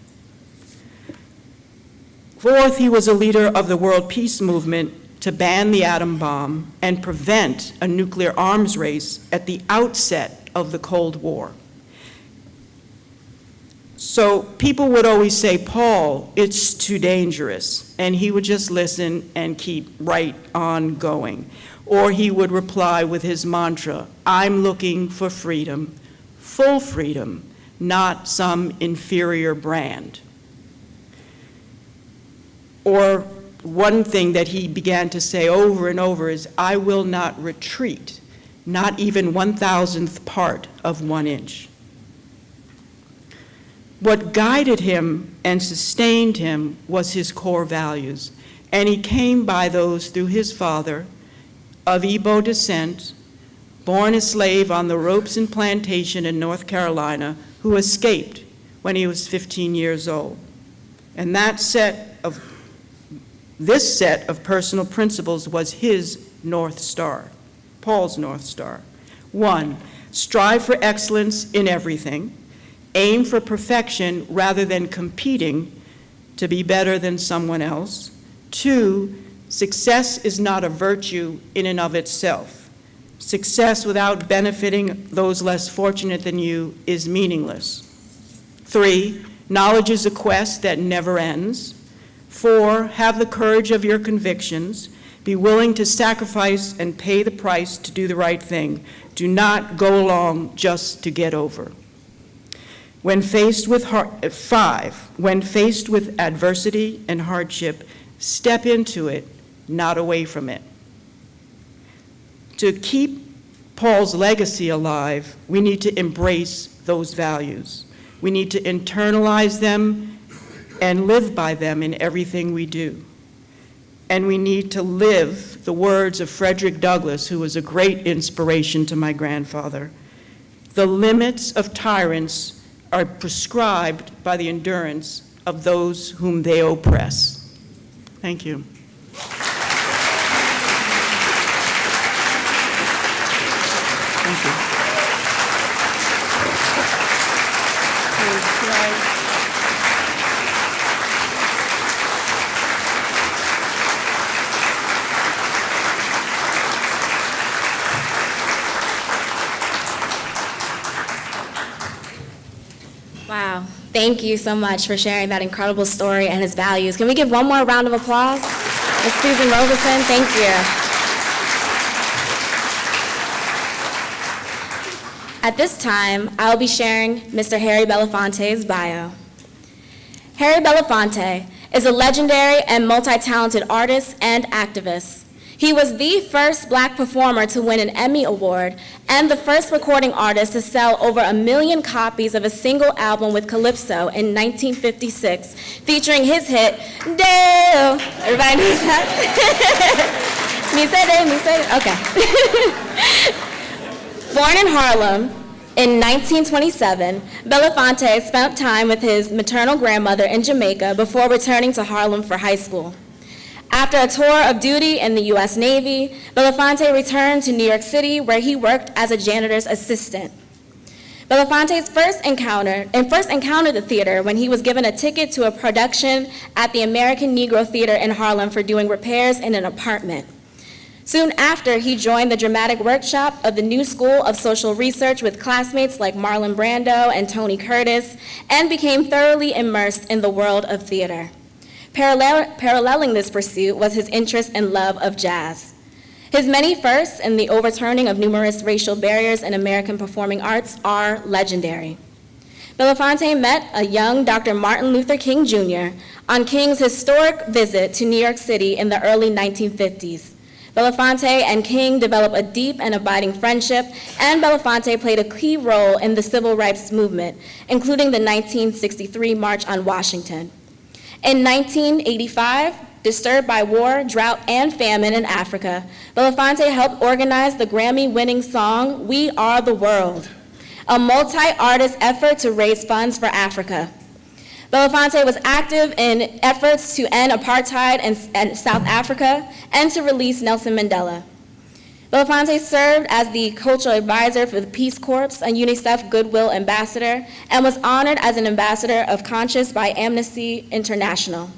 Speaker 9: Fourth, he was a leader of the world peace movement to ban the atom bomb and prevent a nuclear arms race at the outset of the Cold War. So people would always say, Paul, it's too dangerous, and he would just listen and keep right on going. Or he would reply with his mantra, I'm looking for freedom, full freedom, not some inferior brand. Or one thing that he began to say over and over is, I will not retreat, not even 1,000th part of 1 inch. What guided him and sustained him was his core values, and he came by those through his father, of Igbo descent, born a slave on the Robeson plantation in North Carolina, who escaped when he was 15 years old. And this set of personal principles was his North Star, Paul's North Star. 1, strive for excellence in everything. Aim for perfection rather than competing to be better than someone else. 2, success is not a virtue in and of itself. Success without benefiting those less fortunate than you is meaningless. 3, knowledge is a quest that never ends. 4, have the courage of your convictions, Be willing to sacrifice and pay the price to do the right thing. Do not go along just to get over. When faced with when faced with adversity and hardship, step into it, not away from it. To keep Paul's legacy alive, we need to embrace those values. We need to internalize them and live by them in everything we do. And we need to live the words of Frederick Douglass, who was a great inspiration to my grandfather. The limits of tyrants are prescribed by the endurance of those whom they oppress. Thank you. Thank you.
Speaker 8: Wow. Thank you so much for sharing that incredible story and his values. Can we give one more round of applause? Ms. Susan Robeson, thank you. At this time, I'll be sharing Mr. Harry Belafonte's bio. Harry Belafonte is a legendary and multi-talented artist and activist. He was the first Black performer to win an Emmy Award and the first recording artist to sell over 1 million copies of a single album with Calypso in 1956, featuring his hit, Dale. Everybody knows that? Me say it, okay. Born in Harlem in 1927, Belafonte spent time with his maternal grandmother in Jamaica before returning to Harlem for high school. After a tour of duty in the U.S. Navy, Belafonte returned to New York City, where he worked as a janitor's assistant. Belafonte first encountered the theater when he was given a ticket to a production at the American Negro Theater in Harlem for doing repairs in an apartment. Soon after, he joined the dramatic workshop of the New School of Social Research with classmates like Marlon Brando and Tony Curtis, and became thoroughly immersed in the world of theater. Paralleling this pursuit was his interest and love of jazz. His many firsts and the overturning of numerous racial barriers in American performing arts are legendary. Belafonte met a young Dr. Martin Luther King Jr. on King's historic visit to New York City in the early 1950s. Belafonte and King developed a deep and abiding friendship, and Belafonte played a key role in the civil rights movement, including the 1963 March on Washington. In 1985, disturbed by war, drought, and famine in Africa, Belafonte helped organize the Grammy-winning song, We Are the World, a multi-artist effort to raise funds for Africa. Belafonte was active in efforts to end apartheid in South Africa and to release Nelson Mandela. Belafonte served as the cultural advisor for the Peace Corps, a UNICEF Goodwill Ambassador, and was honored as an ambassador of conscience by Amnesty International.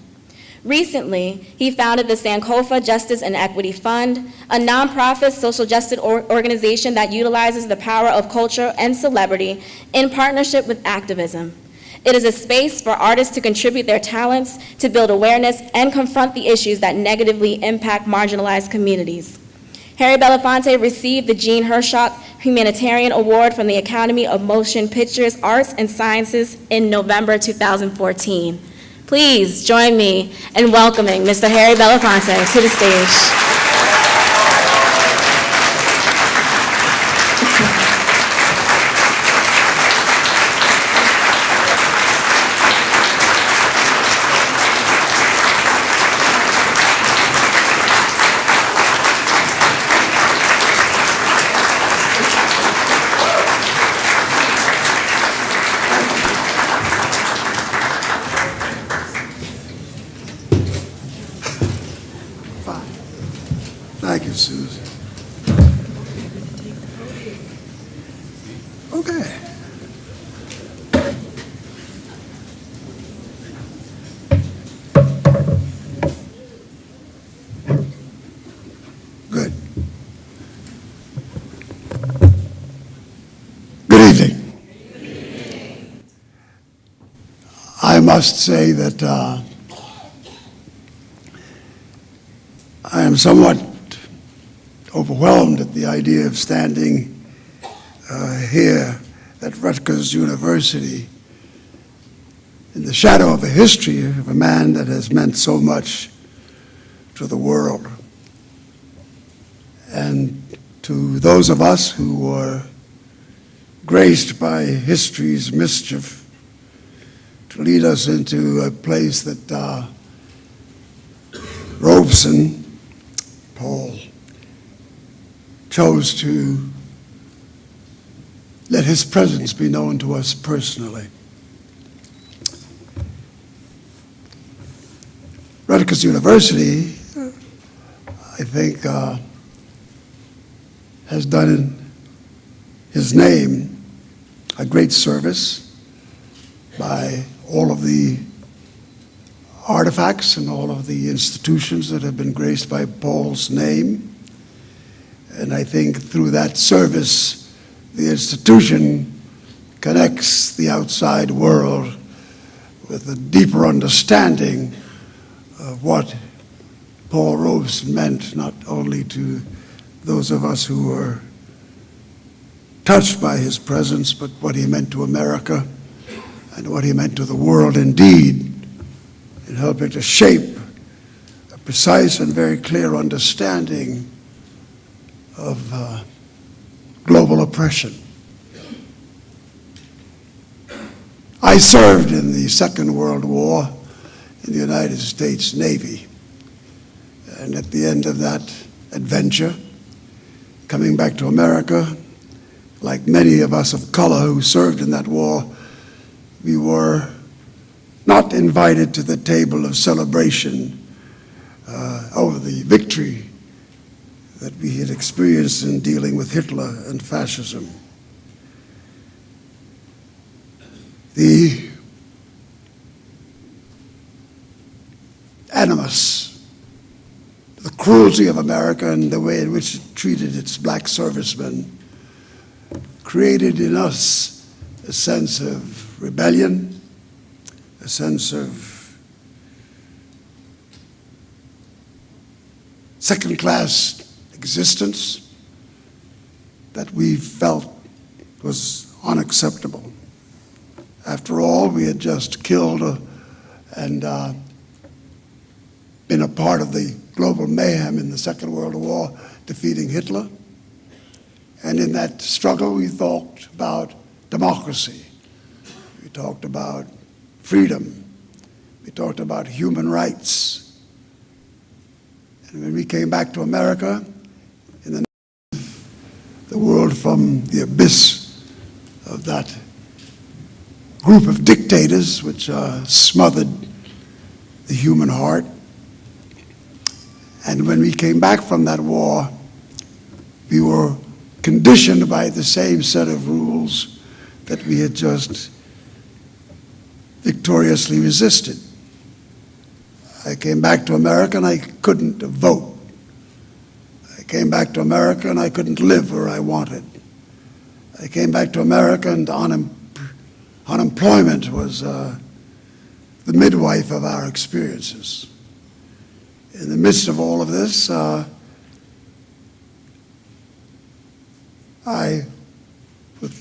Speaker 8: Recently, he founded the Sankofa Justice and Equity Fund, a nonprofit social justice organization that utilizes the power of culture and celebrity in partnership with activism. It is a space for artists to contribute their talents, to build awareness, and confront the issues that negatively impact marginalized communities. Harry Belafonte received the Jean Hershock Humanitarian Award from the Academy of Motion Pictures, Arts, and Sciences in November 2014. Please join me in welcoming Mr. Harry Belafonte to the stage.
Speaker 11: Thank you, Susan. Okay. Good. Good evening. I must say that I I'm somewhat overwhelmed at the idea of standing here at Rutgers University in the shadow of a history of a man that has meant so much to the world. And to those of us who were graced by history's mischief to lead us into a place that Robeson, Paul, chose to let his presence be known to us personally. Rutgers University, I think, has done in his name a great service by all of the artifacts and all of the institutions that have been graced by Paul's name. And I think through that service, the institution connects the outside world with a deeper understanding of what Paul Robeson meant, not only to those of us who were touched by his presence, but what he meant to America and what he meant to the world indeed, in helping to shape a precise and very clear understanding of global oppression. I served in the Second World War in the United States Navy. And at the end of that adventure, coming back to America, like many of us of color who served in that war, we were not invited to the table of celebration over the victory that we had experienced in dealing with Hitler and fascism. The animus, the cruelty of America and the way in which it treated its black servicemen created in us a sense of rebellion, a sense of second-class existence that we felt was unacceptable. After all, we had just killed and been a part of the global mayhem in the Second World War, defeating Hitler. And in that struggle, we talked about democracy. We talked about freedom. We talked about human rights. And when we came back to America, in the world from the abyss of that group of dictators which smothered the human heart. And when we came back from that war, we were conditioned by the same set of rules that we had just victoriously resisted. I came back to America and I couldn't vote. I came back to America and I couldn't live where I wanted. I came back to America and unemployment was the midwife of our experiences. In the midst of all of this, I,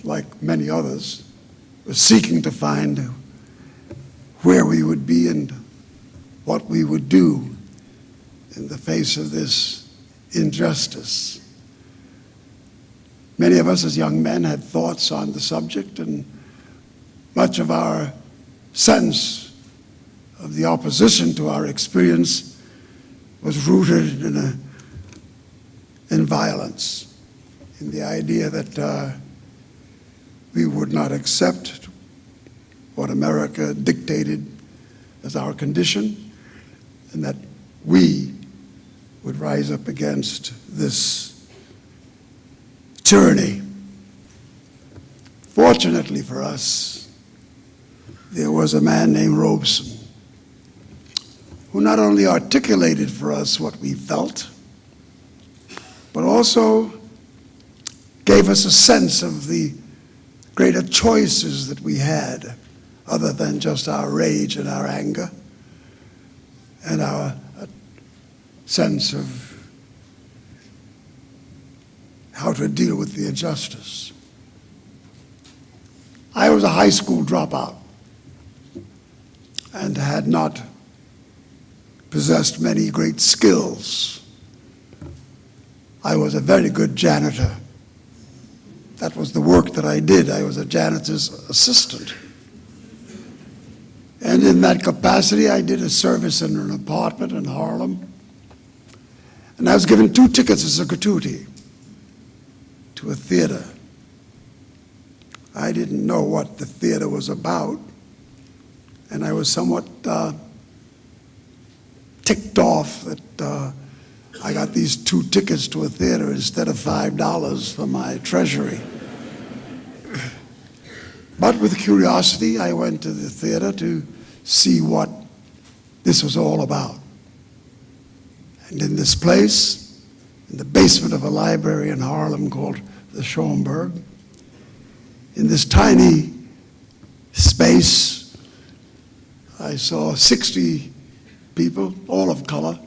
Speaker 11: like many others, was seeking to find where we would be and what we would do in the face of this injustice. Many of us as young men had thoughts on the subject, and much of our sense of the opposition to our experience was rooted in violence, in the idea that we would not accept what America dictated as our condition, and that we would rise up against this tyranny. Fortunately for us, there was a man named Robeson who not only articulated for us what we felt, but also gave us a sense of the greater choices that we had other than just our rage and our anger and our sense of how to deal with the injustice. I was a high school dropout and had not possessed many great skills. I was a very good janitor. That was the work that I did. I was a janitor's assistant. And in that capacity, I did a service in an apartment in Harlem. And I was given 2 tickets as a gratuity to a theater. I didn't know what the theater was about, and I was somewhat ticked off that I got these 2 tickets to a theater instead of $5 for my treasury. But with curiosity, I went to the theater to see what this was all about. And in this place, in the basement of a library in Harlem called the Schomburg, in this tiny space, I saw 60 people, all of color,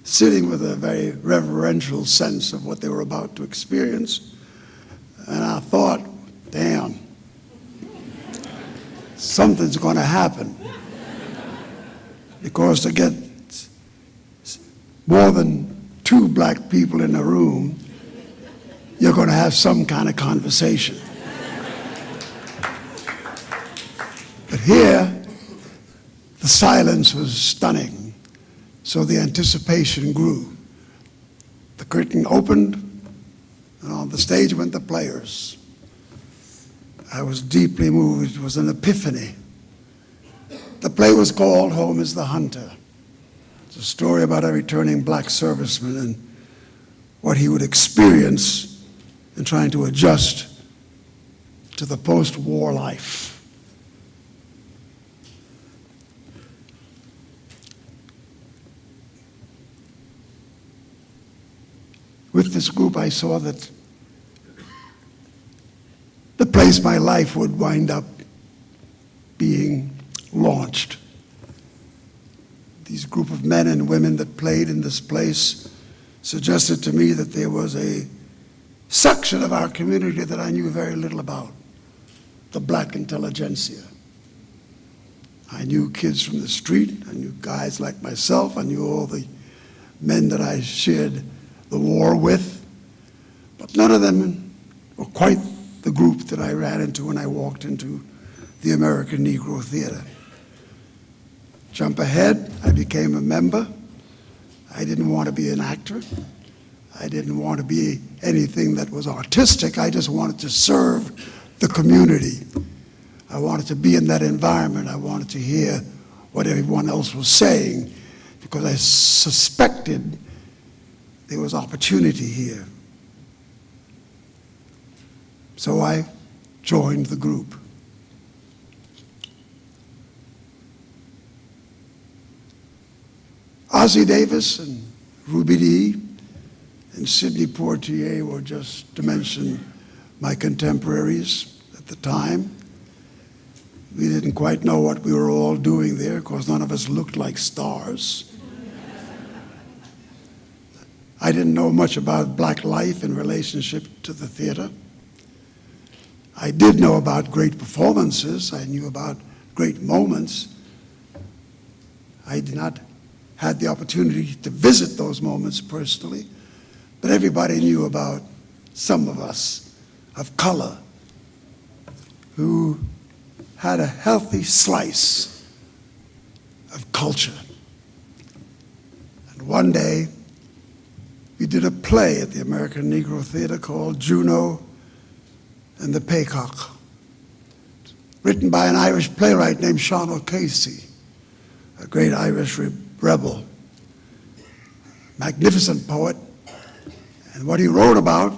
Speaker 11: sitting with a very reverential sense of what they were about to experience. And I thought, damn, something's going to happen. Because to get more than 2 black people in a room, you're going to have some kind of conversation. But here, the silence was stunning, so the anticipation grew. The curtain opened, and on the stage went the players. I was deeply moved. It was an epiphany. The play was called Home is the Hunter. It's a story about a returning black serviceman and what he would experience in trying to adjust to the post-war life. With this group, I saw that the place my life would wind up being launched. These group of men and women that played in this place suggested to me that there was a section of our community that I knew very little about, the black intelligentsia. I knew kids from the street, I knew guys like myself, I knew all the men that I shared the war with, but none of them were quite the group that I ran into when I walked into the American Negro Theater. Jump ahead, I became a member. I didn't want to be an actor. I didn't want to be anything that was artistic. I just wanted to serve the community. I wanted to be in that environment. I wanted to hear what everyone else was saying because I suspected there was opportunity here. So I joined the group. Ossie Davis and Ruby Dee and Sidney Poitier were just to mention my contemporaries at the time. We didn't quite know what we were all doing there because none of us looked like stars. I didn't know much about black life in relationship to the theater. I did know about great performances. I knew about great moments. I did not have the opportunity to visit those moments personally, but everybody knew about some of us of color who had a healthy slice of culture. And one day, we did a play at the American Negro Theater called Juno and the Paycock, written by an Irish playwright named Sean O'Casey, a great Irish rebel, magnificent poet, and what he wrote about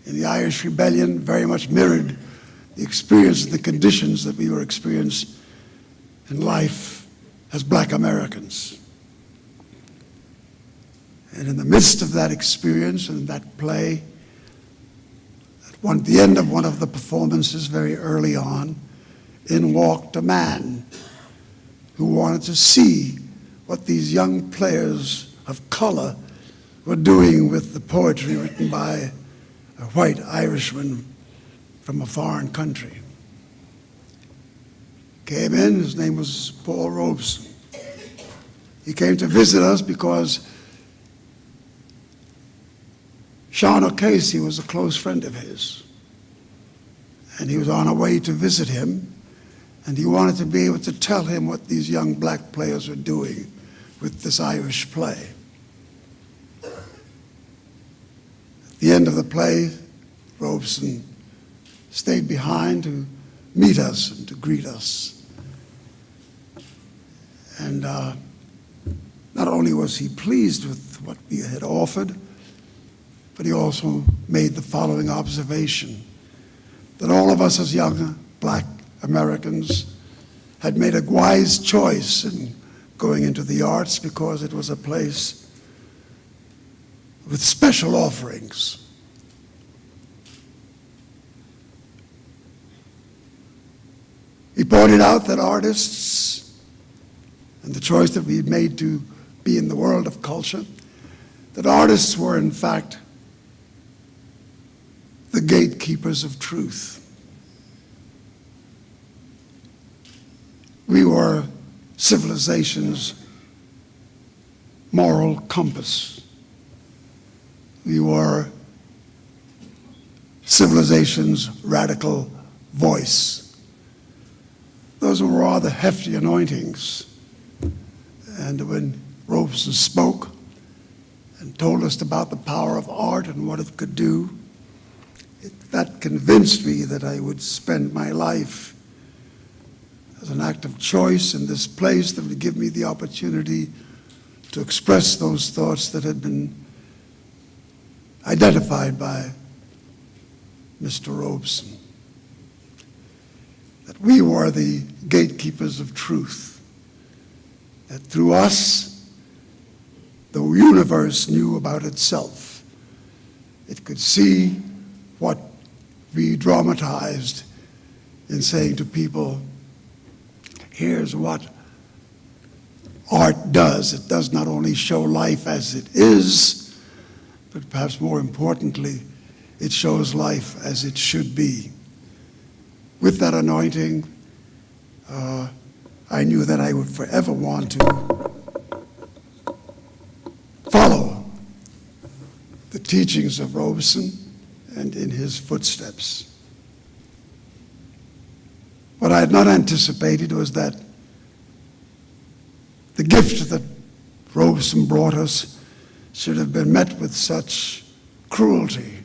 Speaker 11: in the Irish Rebellion very much mirrored the experience and the conditions that we were experiencing in life as black Americans. And in the midst of that experience and that play, at the end of one of the performances very early on, in walked a man who wanted to see what these young players of color were doing with the poetry written by a white Irishman from a foreign country. Came in, his name was Paul Robeson. He came to visit us because Sean O'Casey was a close friend of his. And he was on a way to visit him, and he wanted to be able to tell him what these young black players were doing with this Irish play. At the end of the play, Robeson stayed behind to meet us and to greet us. And not only was he pleased with what we had offered, but he also made the following observation, that all of us as young black Americans had made a wise choice in going into the arts because it was a place with special offerings. He pointed out that artists, and the choice that we made to be in the world of culture, that artists were in fact the gatekeepers of truth. We were civilization's moral compass. We were civilization's radical voice. Those were rather hefty anointings. And when Robeson spoke and told us about the power of art and what it could do, that convinced me that I would spend my life as an act of choice in this place that would give me the opportunity to express those thoughts that had been identified by Mr. Robeson. That we were the gatekeepers of truth. That through us, the universe knew about itself. It could see what we dramatized in saying to people, here's what art does. It does not only show life as it is, but perhaps more importantly, it shows life as it should be. With that anointing, I knew that I would forever want to follow the teachings of Robeson and in his footsteps. What I had not anticipated was that the gift that Robeson brought us should have been met with such cruelty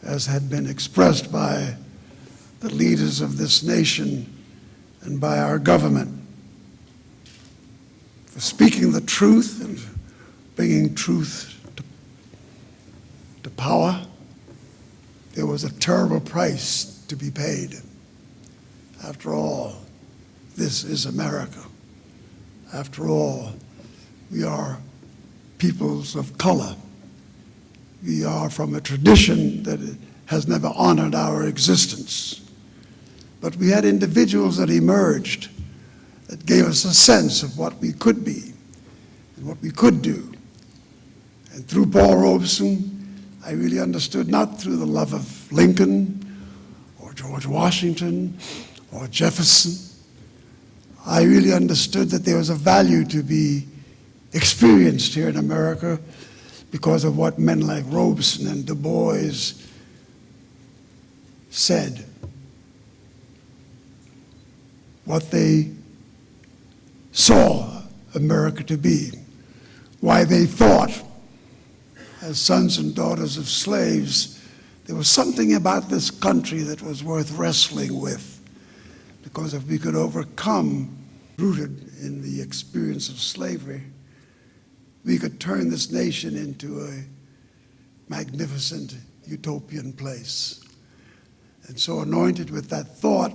Speaker 11: as had been expressed by the leaders of this nation and by our government. For speaking the truth and bringing truth to power, there was a terrible price to be paid. After all, this is America. After all, we are peoples of color. We are from a tradition that has never honored our existence. But we had individuals that emerged that gave us a sense of what we could be and what we could do. And through Paul Robeson, I really understood, not through the love of Lincoln or George Washington or Jefferson, I really understood that there was a value to be experienced here in America because of what men like Robeson and Du Bois said. What they saw America to be, why they thought, as sons and daughters of slaves, there was something about this country that was worth wrestling with, because if we could overcome, rooted in the experience of slavery, we could turn this nation into a magnificent utopian place. And so, anointed with that thought,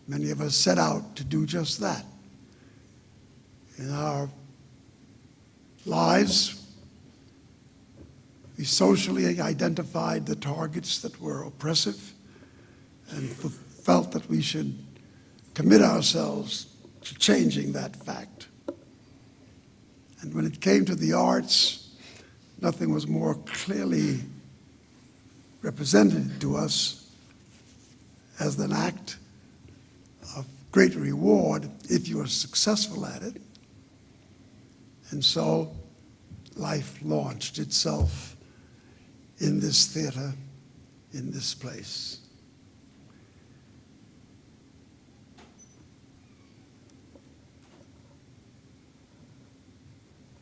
Speaker 11: many of us set out to do just that. In our lives, we socially identified the targets that were oppressive and felt that we should commit ourselves to changing that fact. And when it came to the arts, nothing was more clearly represented to us as an act of great reward if you are successful at it. And so life launched itself in this theater, in this place.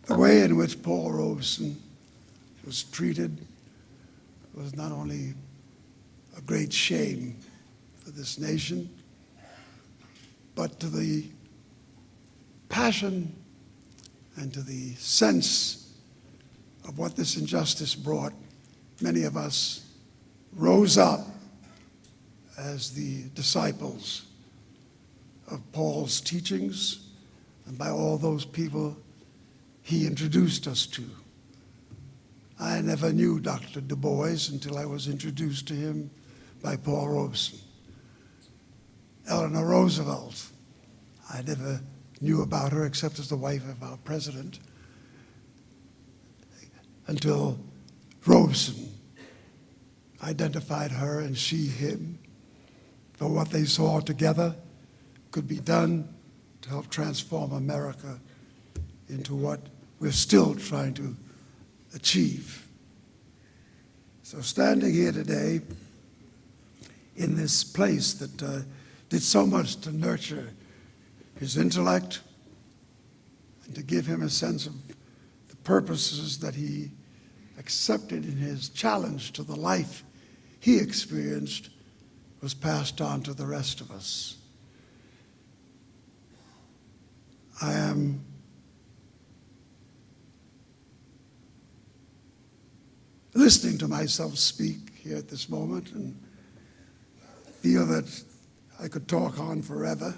Speaker 11: The way in which Paul Robeson was treated was not only a great shame for this nation, but to the passion and to the sense of what this injustice brought, many of us rose up as the disciples of Paul's teachings and by all those people he introduced us to. I never knew Dr. Du Bois until I was introduced to him by Paul Robeson. Eleanor Roosevelt, I never knew about her except as the wife of our president until Robeson identified her and she him for what they saw together could be done to help transform America into what we're still trying to achieve. So standing here today in this place that did so much to nurture his intellect and to give him a sense of the purposes that he accepted in his challenge to the life he experienced was passed on to the rest of us. I am listening to myself speak here at this moment and feel that I could talk on forever.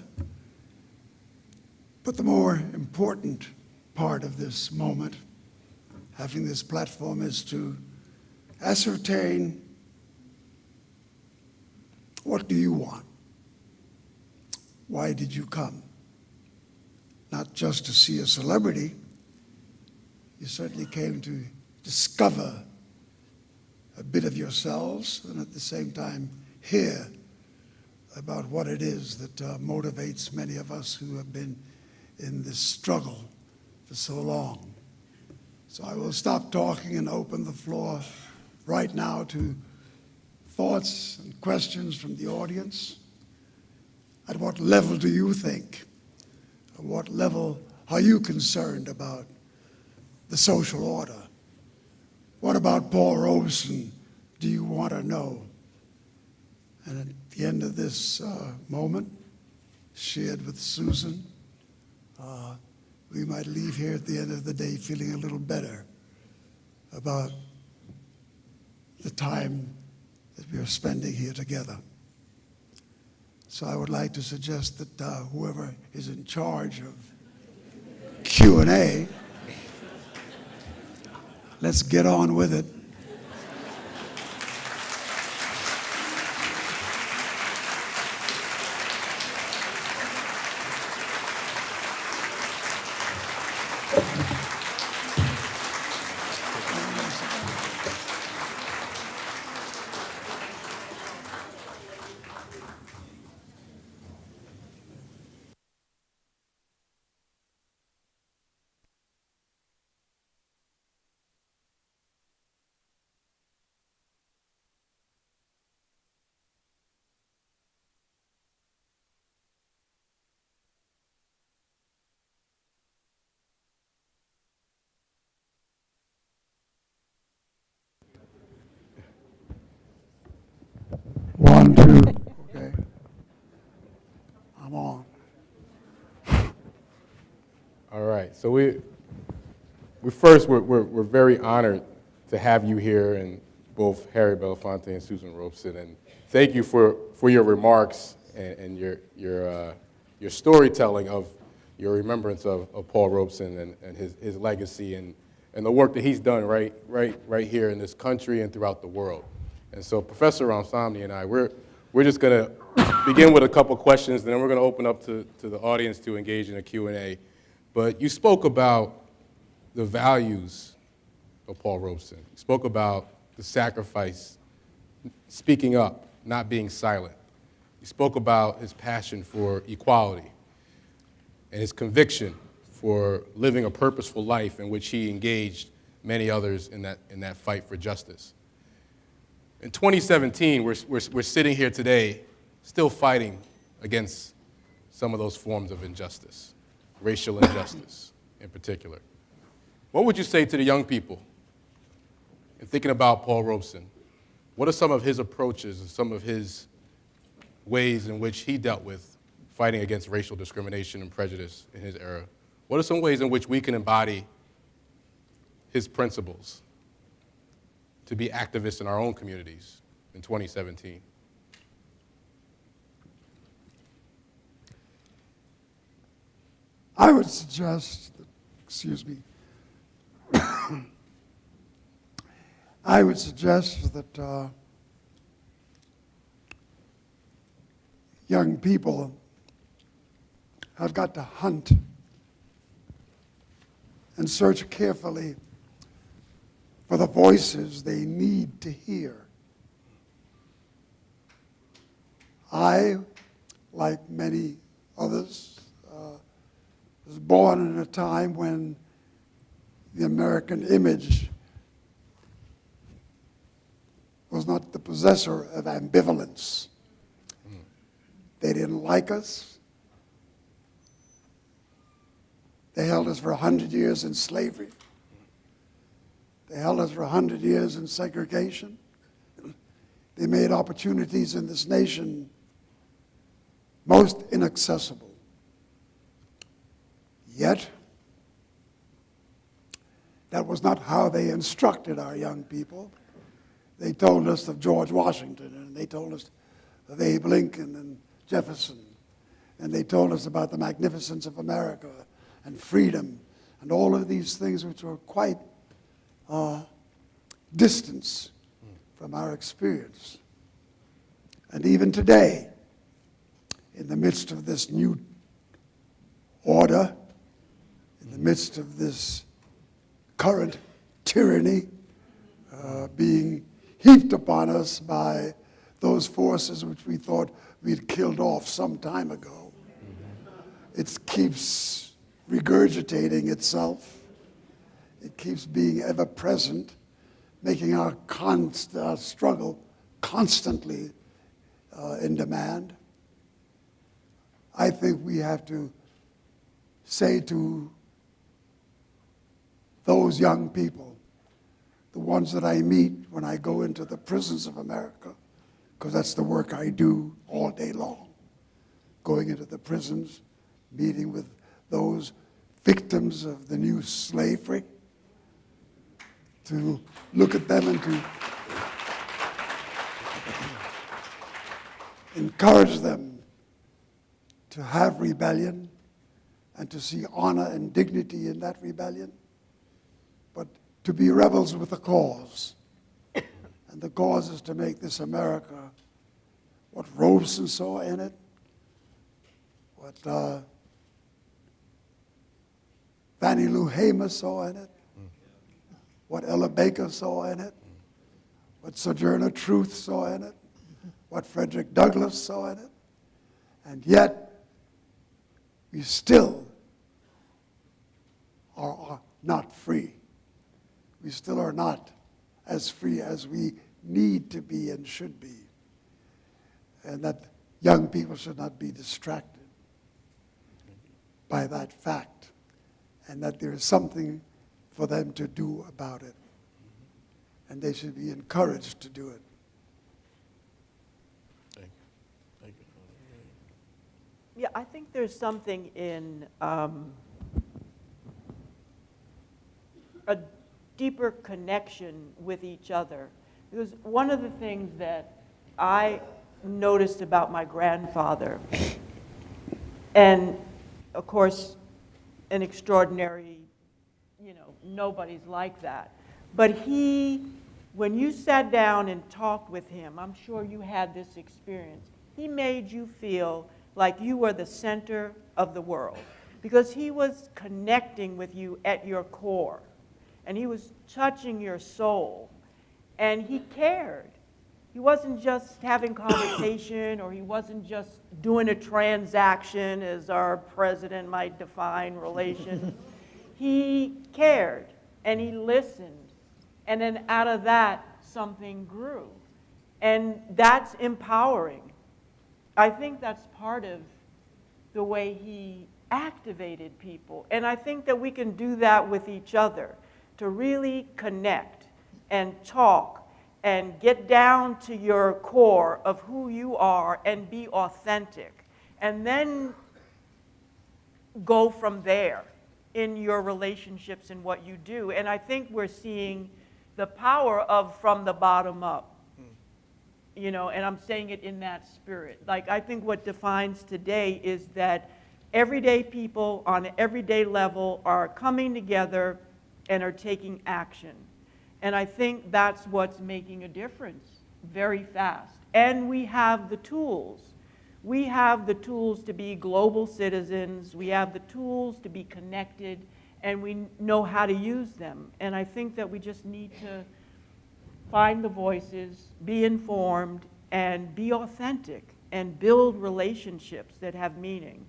Speaker 11: But the more important part of this moment, having this platform, is to ascertain, what do you want? Why did you come? Not just to see a celebrity. You certainly came to discover a bit of yourselves and at the same time hear about what it is that motivates many of us who have been in this struggle for so long. So I will stop talking and open the floor right now to thoughts and questions from the audience. At what level do you think? At what level are you concerned about the social order? What about Paul Robeson do you want to know? And at the end of this moment, shared with Susan, we might leave here at the end of the day feeling a little better about the time that we are spending here together. So I would like to suggest that whoever is in charge of Q&A, let's get on with it. One, two, okay. I'm on.
Speaker 12: All right, so we're very honored to have you here, and both Harry Belafonte and Susan Robeson, and thank you for your remarks and your storytelling of your remembrance of Paul Robeson and his legacy and the work that he's done right here in this country and throughout the world. And so Professor Ramsamni and I, we're just going to begin with a couple questions, and then we're going to open up to the audience to engage in a Q&A. But you spoke about the values of Paul Robeson. You spoke about the sacrifice speaking up, not being silent. He spoke about his passion for equality and his conviction for living a purposeful life in which he engaged many others in that fight for justice. In 2017, we're sitting here today still fighting against some of those forms of injustice, racial injustice in particular. What would you say to the young people in thinking about Paul Robeson? What are some of his approaches and some of his ways in which he dealt with fighting against racial discrimination and prejudice in his era? What are some ways in which we can embody his principles to be activists in our own communities in 2017?
Speaker 11: I would suggest, excuse me, I would suggest that young people have got to hunt and search carefully for the voices they need to hear. I, like many others, was born in a time when the American image was not the possessor of ambivalence. They didn't like us. They held us for 100 years in slavery. They held us for 100 years in segregation. They made opportunities in this nation most inaccessible. Yet, that was not how they instructed our young people. They told us of George Washington, and they told us of Abe Lincoln and Jefferson, and they told us about the magnificence of America and freedom and all of these things which were quite distant from our experience. And even today, in the midst of this new order, in the midst of this current tyranny being heaped upon us by those forces which we thought we'd killed off some time ago, it keeps regurgitating itself. It keeps being ever present, making our struggle constantly in demand. I think we have to say to those young people, the ones that I meet when I go into the prisons of America, because that's the work I do all day long, going into the prisons, meeting with those victims of the new slavery, to look at them and to encourage them to have rebellion and to see honor and dignity in that rebellion, but to be rebels with a cause. And the cause is to make this America what Robeson saw in it, what Fannie Lou Hamer saw in it, what Ella Baker saw in it, what Sojourner Truth saw in it, what Frederick Douglass saw in it, and yet we still are not free. We still are not as free as we need to be and should be. And that young people should not be distracted by that fact, and that there is something for them to do about it. And they should be encouraged to do it.
Speaker 2: Thank you.
Speaker 9: Yeah, I think there's something in a deeper connection with each other. Because one of the things that I noticed about my grandfather, and of course, an extraordinary, nobody's like that. But when you sat down and talked with him, I'm sure you had this experience, he made you feel like you were the center of the world, because he was connecting with you at your core, and he was touching your soul, and he cared. he wasn't just having conversation, or he wasn't just doing a transaction, as our president might define relations. He cared, and he listened, and then out of that, something grew. And that's empowering. I think that's part of the way he activated people. And I think that we can do that with each other, to really connect and talk and get down to your core of who you are and be authentic. And then go from there in your relationships and what you do. And I think we're seeing the power of from the bottom up. You know, and I'm saying it in that spirit. Like, I think what defines today is that everyday people on an everyday level are coming together and are taking action. And I think that's what's making a difference very fast. And we have the tools. We have the tools to be global citizens. We have the tools to be connected, and we know how to use them. And I think that we just need to find the voices, be informed, and be authentic, and build relationships that have meaning,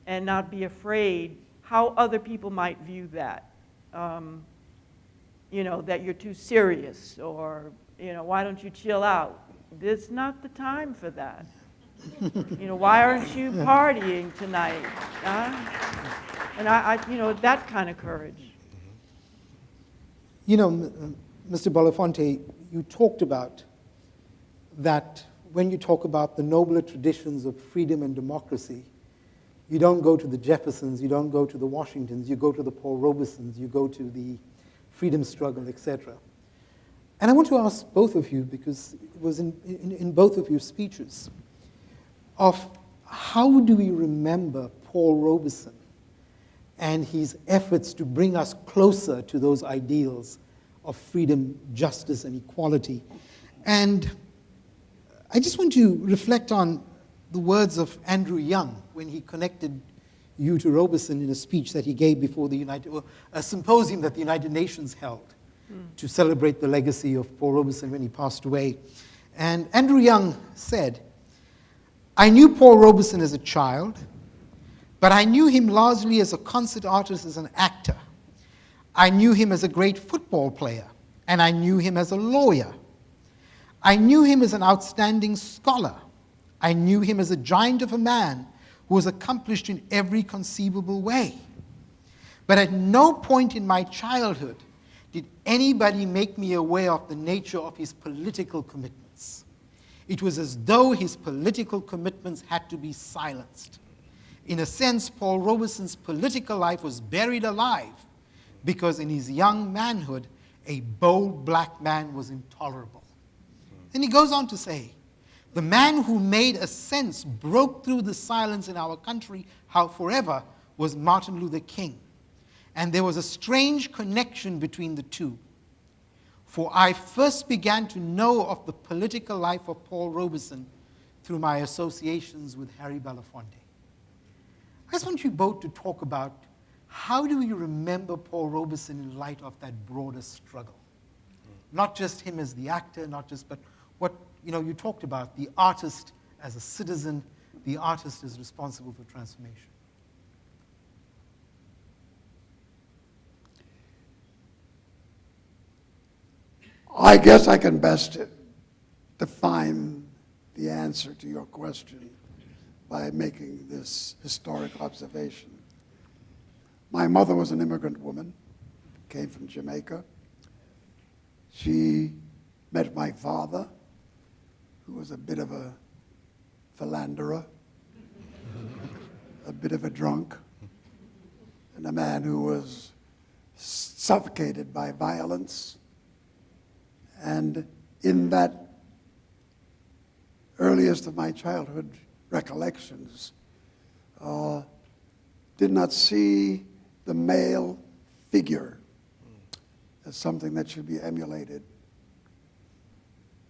Speaker 9: and not be afraid how other people might view that. You know, that you're too serious, or, you know, why don't you chill out? It's not the time for that. You know, why aren't you partying tonight? And you know, that kind of courage.
Speaker 3: You know, Mr. Belafonte, you talked about that when you talk about the nobler traditions of freedom and democracy, you don't go to the Jeffersons, you don't go to the Washingtons, you go to the Paul Robesons, you go to the freedom struggle, etc. And I want to ask both of you, because it was in both of your speeches, of how do we remember Paul Robeson and his efforts to bring us closer to those ideals of freedom, justice, and equality. And I just want to reflect on the words of Andrew Young when he connected you to Robeson in a speech that he gave before a symposium that the United Nations held to celebrate the legacy of Paul Robeson when he passed away. And Andrew Young said, "I knew Paul Robeson as a child, but I knew him largely as a concert artist, as an actor. I knew him as a great football player, and I knew him as a lawyer. I knew him as an outstanding scholar. I knew him as a giant of a man who was accomplished in every conceivable way. But at no point in my childhood did anybody make me aware of the nature of his political commitments. It was as though his political commitments had to be silenced. In a sense, Paul Robeson's political life was buried alive because in his young manhood, a bold black man was intolerable." And he goes on to say, "The man who made a sense broke through the silence in our country, how forever, was Martin Luther King. And there was a strange connection between the two. For I first began to know of the political life of Paul Robeson through my associations with Harry Belafonte." I just want you both to talk about how do we remember Paul Robeson in light of that broader struggle? Not just him as the actor, but what, you know, you talked about, the artist as a citizen, the artist is responsible for transformation.
Speaker 11: I guess I can best define the answer to your question by making this historic observation. My mother was an immigrant woman, came from Jamaica. She met my father, who was a bit of a philanderer, a bit of a drunk, and a man who was suffocated by violence. And in that earliest of my childhood recollections, did not see the male figure as something that should be emulated,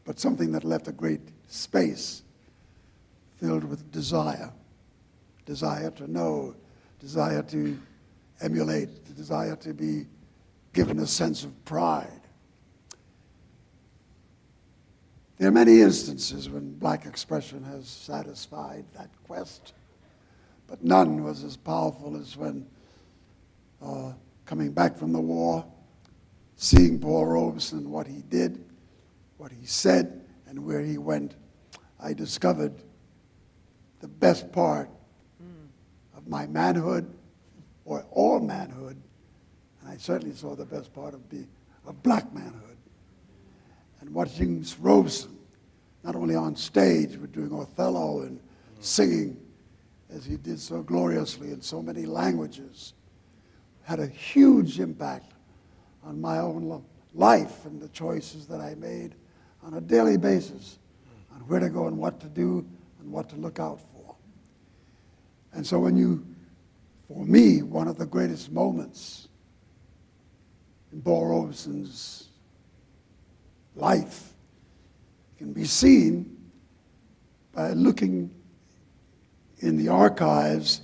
Speaker 11: but something that left a great space filled with desire. Desire to know, desire to emulate, the desire to be given a sense of pride. There are many instances when black expression has satisfied that quest, but none was as powerful as when, coming back from the war, seeing Paul Robeson, what he did, what he said, and where he went, I discovered the best part of my manhood, or all manhood, and I certainly saw the best part of black manhood. And watching Robeson, not only on stage, but doing Othello and singing, as he did so gloriously in so many languages, had a huge impact on my own life and the choices that I made on a daily basis on where to go and what to do and what to look out for. And so for me, one of the greatest moments in Paul Robeson's life can be seen by looking in the archives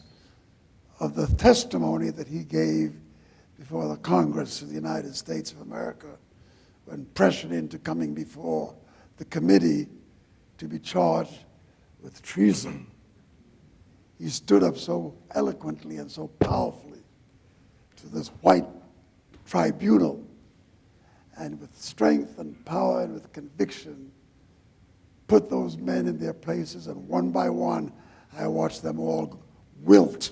Speaker 11: of the testimony that he gave before the Congress of the United States of America when pressured into coming before the committee to be charged with treason. He stood up so eloquently and so powerfully to this white tribunal, and with strength and power and with conviction, put those men in their places, and one by one, I watched them all wilt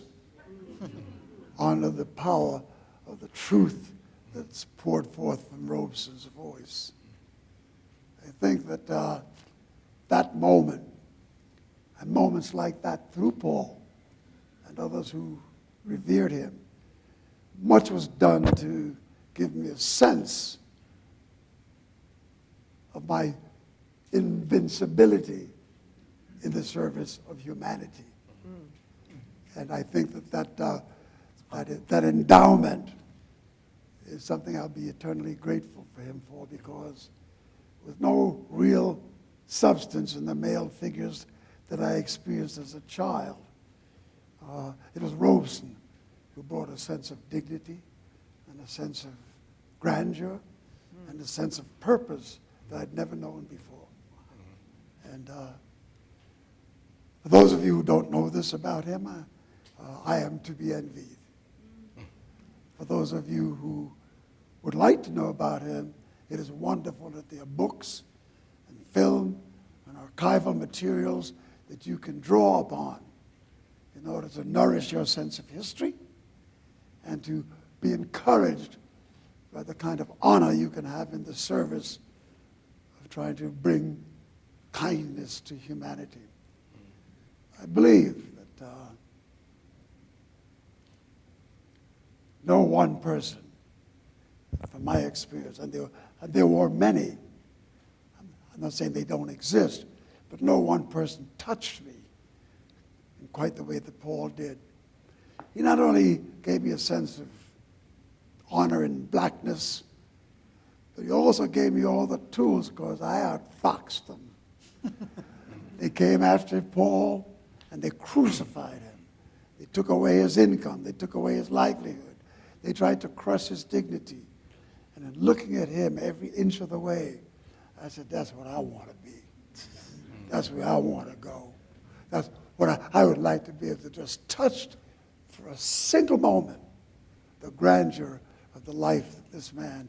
Speaker 11: under the power of the truth that's poured forth from Robeson's voice. I think that that moment, and moments like that through Paul and others who revered him, much was done to give me a sense of my invincibility in the service of humanity. And I think that endowment is something I'll be eternally grateful for him for, because with no real substance in the male figures that I experienced as a child, it was Robeson who brought a sense of dignity and a sense of grandeur and a sense of purpose that I'd never known before. And for those of you who don't know this about him, I am to be envied. For those of you who would like to know about him, it is wonderful that there are books and film and archival materials that you can draw upon in order to nourish your sense of history and to be encouraged by the kind of honor you can have in the service of trying to bring kindness to humanity. I believe that no one person, from my experience, and there were many, I'm not saying they don't exist, but no one person touched me in quite the way that Paul did. He not only gave me a sense of honor in blackness, but he also gave me all the tools, because I outfoxed them. They came after Paul and they crucified him. They took away his income. They took away his livelihood. They tried to crush his dignity. And in looking at him every inch of the way, I said, that's what I want to be. That's where I want to go. That's what I would like to be able to just touch for a single moment the grandeur of the life that this man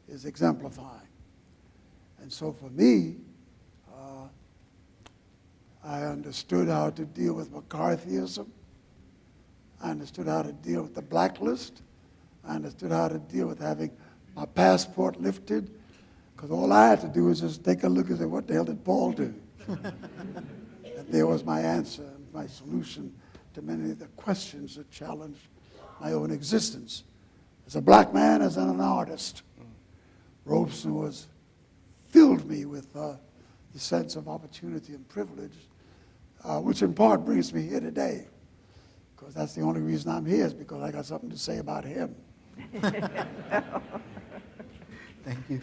Speaker 11: is exemplifying. And so for me, I understood how to deal with McCarthyism. I understood how to deal with the blacklist. I understood how to deal with having my passport lifted, because all I had to do was just take a look and say, what the hell did Paul do? And there was my answer, my solution to many of the questions that challenged my own existence. As a black man, as an artist, Robeson filled me with the sense of opportunity and privilege, which in part brings me here today, because that's the only reason I'm here, is because I got something to say about him.
Speaker 3: Thank you.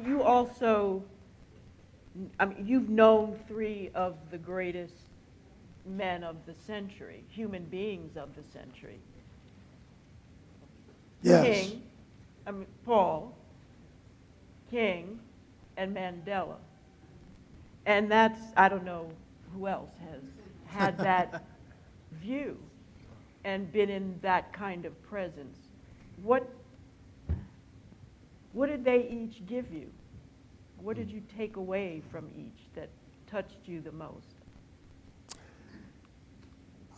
Speaker 13: You also, I mean, you've known three of the greatest men of the century, human beings of the century.
Speaker 11: Yes.
Speaker 13: Paul, King, and Mandela. And that's, I don't know who else has had that view and been in that kind of presence. What did they each give you? What did you take away from each that touched you the most?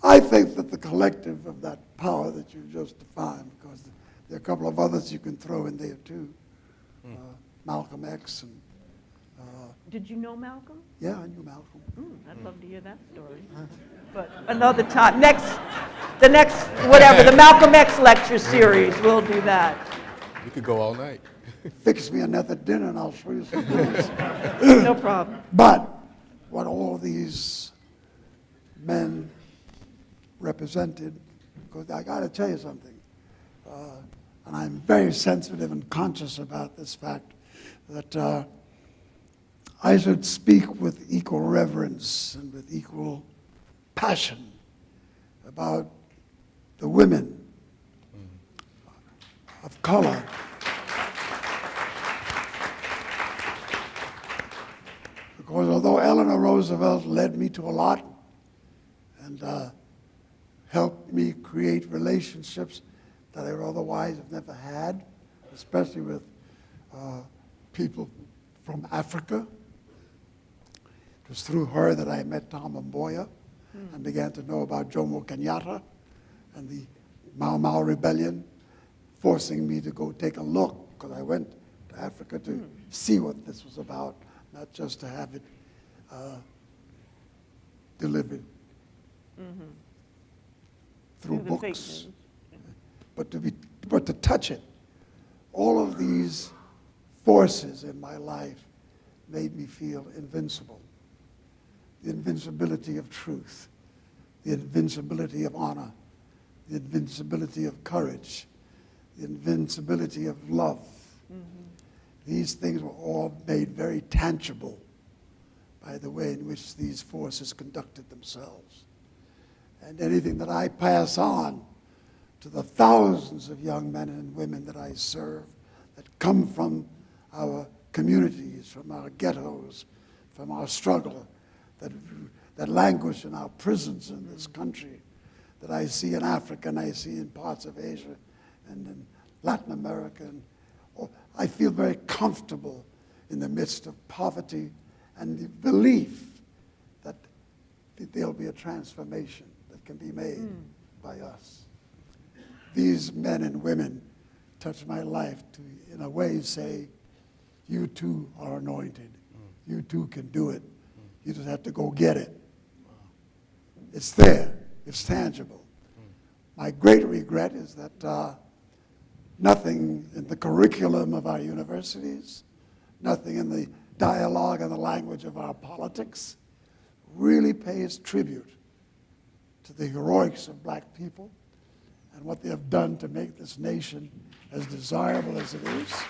Speaker 11: I think that the collective of that power that you just defined, because there are a couple of others you can throw in there too. Malcolm X and
Speaker 13: Did you know Malcolm?
Speaker 11: yeah, I knew Malcolm.
Speaker 13: I'd love to hear that story. But another time, the next, whatever, the Malcolm X lecture series, we'll do that.
Speaker 12: We could go all night.
Speaker 11: Fix me another dinner and I'll show you some things.
Speaker 13: No problem.
Speaker 11: But what all these men represented, because I got to tell you something, and I'm very sensitive and conscious about this fact, that I should speak with equal reverence and with equal passion about the women of color because although Eleanor Roosevelt led me to a lot and helped me create relationships that I would otherwise have never had, especially with people from Africa. It was through her that I met Tom Mboya and began to know about Jomo Kenyatta and the Mau Mau Rebellion, forcing me to go take a look, because I went to Africa to see what this was about, not just to have it delivered through
Speaker 13: the
Speaker 11: books,
Speaker 13: fake
Speaker 11: but to touch it. All of these forces in my life made me feel invincible. The invincibility of truth, the invincibility of honor, the invincibility of courage, the invincibility of love. These things were all made very tangible by the way in which these forces conducted themselves. And anything that I pass on to the thousands of young men and women that I serve that come from our communities, from our ghettos, from our struggle, that languish in our prisons in this country, that I see in Africa and I see in parts of Asia and in Latin America. And I feel very comfortable in the midst of poverty and the belief that there'll be a transformation that can be made by us. These men and women touch my life to, in a way, say, you too are anointed. You too can do it. You just have to go get it. It's there. It's tangible. My great regret is that nothing in the curriculum of our universities, nothing in the dialogue and the language of our politics really pays tribute to the heroics of black people and what they have done to make this nation as desirable as it is.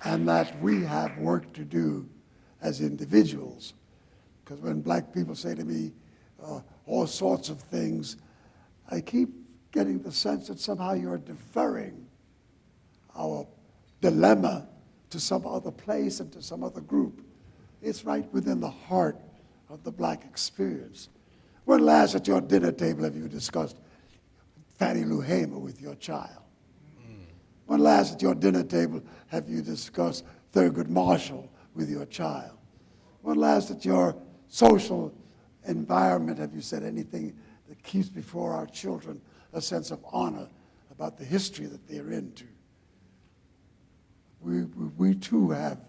Speaker 11: And that we have work to do as individuals. Because when black people say to me all sorts of things, I keep getting the sense that somehow you're deferring our dilemma to some other place and to some other group. It's right within the heart of the black experience. When last at your dinner table have you discussed Fannie Lou Hamer with your child? When last at your dinner table have you discussed Thurgood Marshall with your child? When last at your social environment have you said anything that keeps before our children a sense of honor about the history that they're into? We too have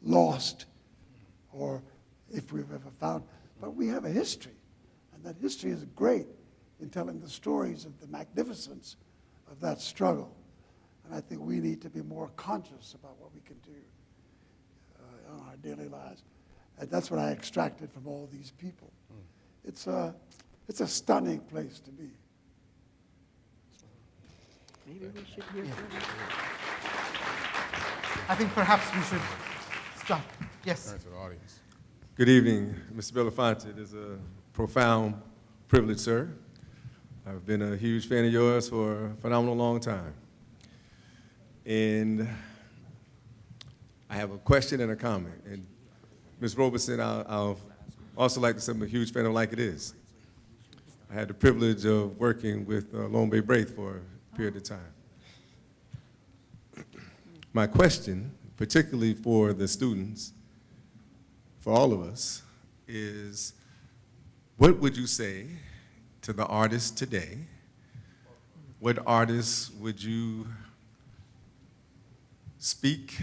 Speaker 11: lost, or if we've ever found, but we have a history, and that history is great in telling the stories of the magnificence of that struggle. And I think we need to be more conscious about what we can do in our daily lives. And that's what I extracted from all these people. It's a stunning place to be.
Speaker 13: Maybe we should hear from you.
Speaker 3: I think perhaps we should start. Yes.
Speaker 12: Turn to the audience.
Speaker 14: Good evening, Mr. Belafonte. It is a profound privilege, sir. I've been a huge fan of yours for a phenomenal long time. And I have a question and a comment. And Ms. Robeson, I'll also like to say I'm a huge fan of Like It Is. I had the privilege of working with Lone Bay Braith for a period of time. My question, particularly for the students, for all of us, is what would you say to the artists today? What artists would you speak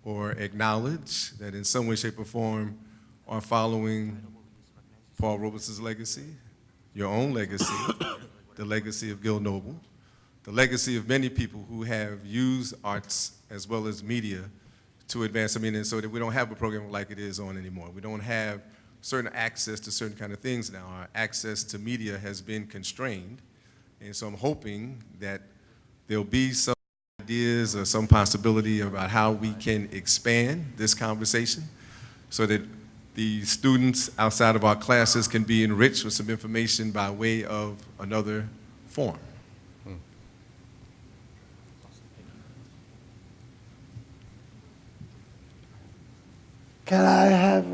Speaker 14: or acknowledge that in some way, shape, or form are following Paul Robeson's legacy, your own legacy, the legacy of Gil Noble, the legacy of many people who have used arts as well as media to advance, and so that we don't have a program Like It Is on anymore. We don't have certain access to certain kind of things now. Our access to media has been constrained, and so I'm hoping that there'll be some ideas or some possibility about how we can expand this conversation so that the students outside of our classes can be enriched with some information by way of another form.
Speaker 11: Can I have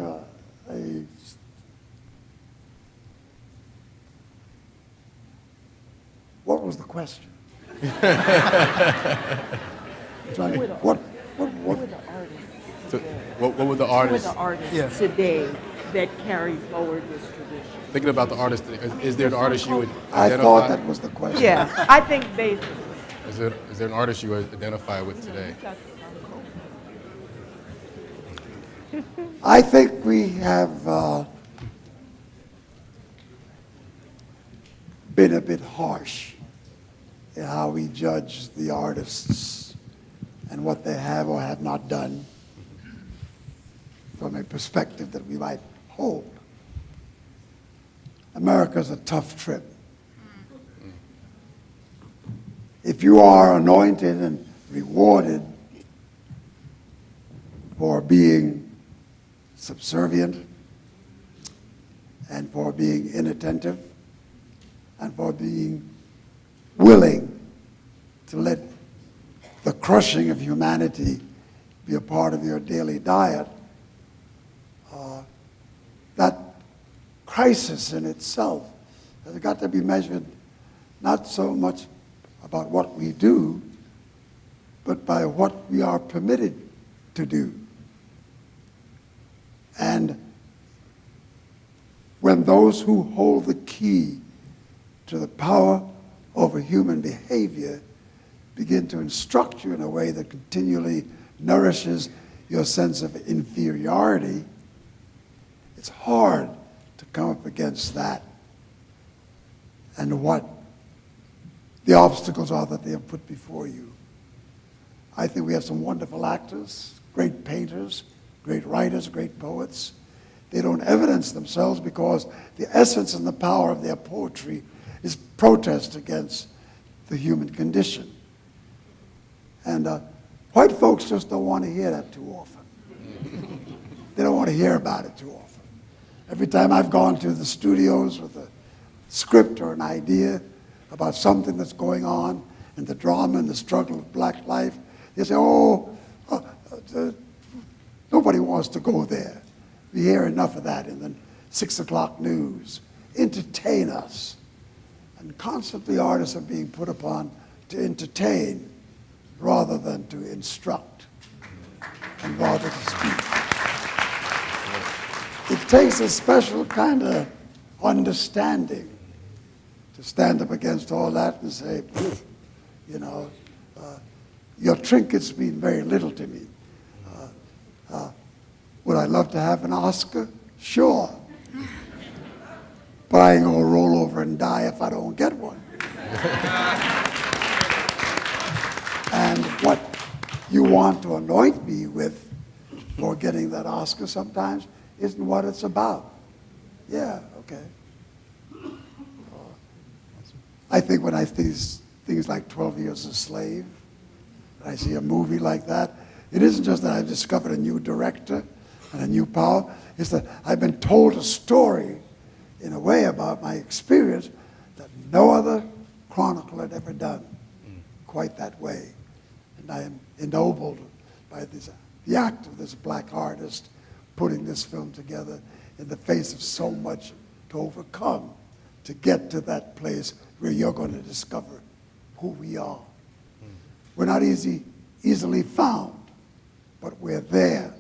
Speaker 11: what was the question?
Speaker 12: What were the artists?
Speaker 13: Who are the artists
Speaker 12: Yes.
Speaker 13: today that carry forward this tradition?
Speaker 12: Thinking about the artist, is there an artist you would
Speaker 11: I
Speaker 12: identify?
Speaker 11: thought that was the question.
Speaker 13: Yeah, I think basically.
Speaker 12: Is there an artist you would identify with today?
Speaker 11: I think we have been a bit harsh in how we judge the artists and what they have or have not done from a perspective that we might hold. America's a tough trip. If you are anointed and rewarded for being subservient and for being inattentive and for being willing to let the crushing of humanity be a part of your daily diet, that crisis in itself has got to be measured not so much about what we do, but by what we are permitted to do. And when those who hold the key to the power over human behavior begin to instruct you in a way that continually nourishes your sense of inferiority, it's hard to come up against that and what the obstacles are that they have put before you. I think we have some wonderful actors, great painters, great writers, great poets. They don't evidence themselves because the essence and the power of their poetry is protest against the human condition. And white folks just don't want to hear that too often. They don't want to hear about it too often. Every time I've gone to the studios with a script or an idea about something that's going on and the drama and the struggle of black life, they say, nobody wants to go there. We hear enough of that in the 6 o'clock news. Entertain us. And constantly artists are being put upon to entertain rather than to instruct and rather to speak. It takes a special kind of understanding to stand up against all that and say, your trinkets mean very little to me. Would I love to have an Oscar? Sure. But I ain't gonna roll over and die if I don't get one. And what you want to anoint me with for getting that Oscar sometimes isn't what it's about. Yeah, okay. I think when I see things like 12 Years a Slave, I see a movie like that, it isn't just that I've discovered a new director and a new power, it's that I've been told a story in a way about my experience that no other chronicle had ever done quite that way. And I am ennobled by the act of this black artist putting this film together in the face of so much to overcome to get to that place where you're going to discover who we are. We're not easily found, but we're there.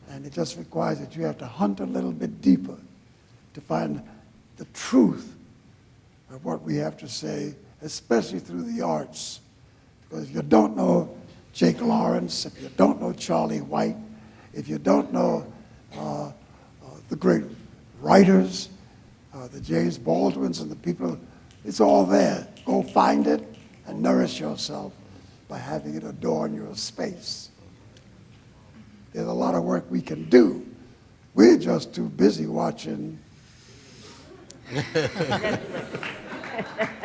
Speaker 11: And it just requires that you have to hunt a little bit deeper to find the truth of what we have to say, especially through the arts. Because if you don't know Jake Lawrence, if you don't know Charlie White, if you don't know the great writers, the James Baldwins and the people, it's all there. Go find it and nourish yourself by having it adorn your space. There's a lot of work we can do. We're just too busy watching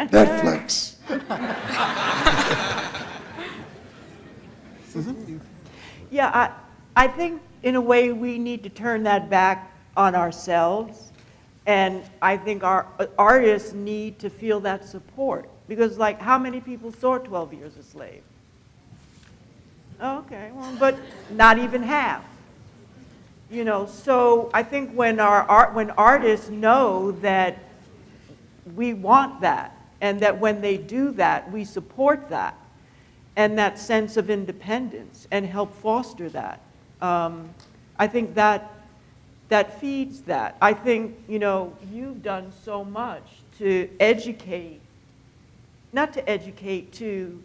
Speaker 11: Netflix.
Speaker 13: Yeah, I think in a way we need to turn that back on ourselves. And I think our artists need to feel that support. Because, like, how many people saw 12 Years a Slave? Okay, well, but not even half. You know, so I think when artists know that we want that, and that when they do that, we support that, and that sense of independence, and help foster that, I think that feeds that. I think, you know, you've done so much to educate, not to educate, to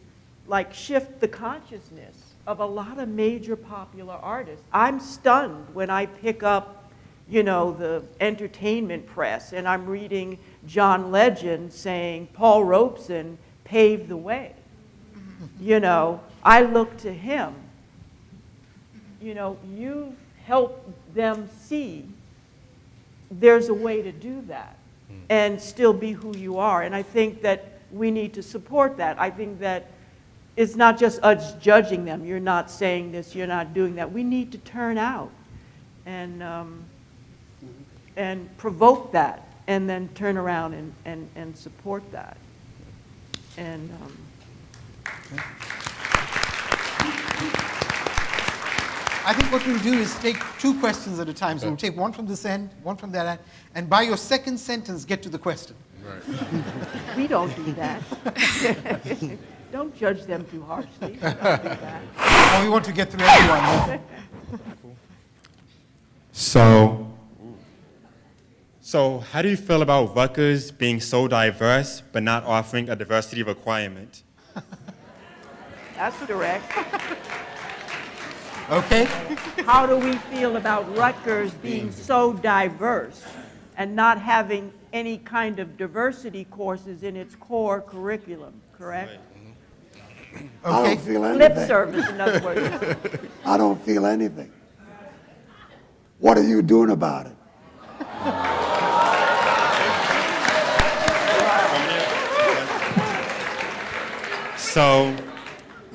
Speaker 13: like shift the consciousness of a lot of major popular artists. I'm stunned when I pick up, you know, the entertainment press and I'm reading John Legend saying Paul Robeson paved the way. You know, I look to him. You know, you've helped them see there's a way to do that and still be who you are. And I think that we need to support that. I think that it's not just us judging them. You're not saying this, you're not doing that. We need to turn out and provoke that, and then turn around and support that. And
Speaker 3: I think what we'll do is take 2 questions at a time. So we'll take one from this end, one from that end, and by your second sentence, get to the question.
Speaker 13: Right. We don't do that. Don't judge them too harshly. Don't do that.
Speaker 3: Oh, we want to get through everyone.
Speaker 15: So how do you feel about Rutgers being so diverse but not offering a diversity requirement?
Speaker 13: That's direct.
Speaker 3: Okay.
Speaker 13: How do we feel about Rutgers being so diverse and not having any kind of diversity courses in its core curriculum, correct?
Speaker 11: I don't feel anything.
Speaker 13: Lip service, in other words.
Speaker 11: I don't feel anything. What are you doing about it?
Speaker 15: So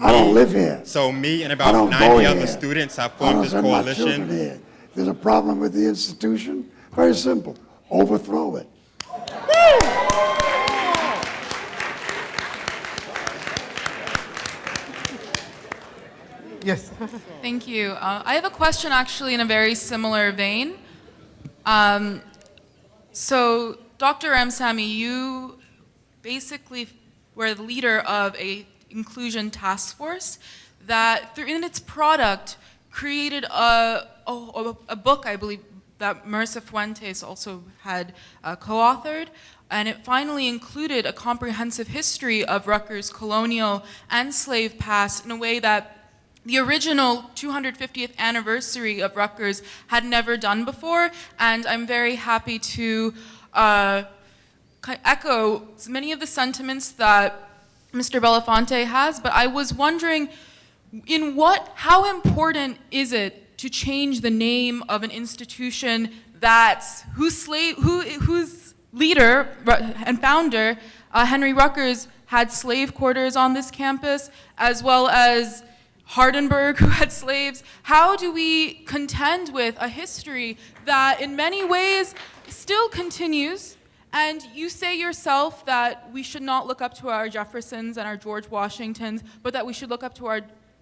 Speaker 11: I don't live here.
Speaker 15: So me and
Speaker 11: I
Speaker 15: about
Speaker 11: don't
Speaker 15: 90
Speaker 11: go
Speaker 15: other
Speaker 11: here.
Speaker 15: students have
Speaker 11: I
Speaker 15: formed
Speaker 11: don't
Speaker 15: this
Speaker 11: send my children
Speaker 15: coalition.
Speaker 11: here. If there's a problem with the institution, very simple, overthrow it.
Speaker 3: Yes.
Speaker 16: Thank you. I have a question actually in a very similar vein. So, Dr. M. Sami, you basically were the leader of a inclusion task force that, in its product, created a book, I believe, that Marissa Fuentes also had co-authored, and it finally included a comprehensive history of Rutgers' colonial and slave past in a way that the original 250th anniversary of Rutgers had never done before, and I'm very happy to echo many of the sentiments that Mr. Belafonte has, but I was wondering, how important is it to change the name of an institution whose leader and founder, Henry Rutgers, had slave quarters on this campus, as well as Hardenberg, who had slaves? How do we contend with a history that in many ways still continues, and you say yourself that we should not look up to our Jeffersons and our George Washingtons, but that we should look up to our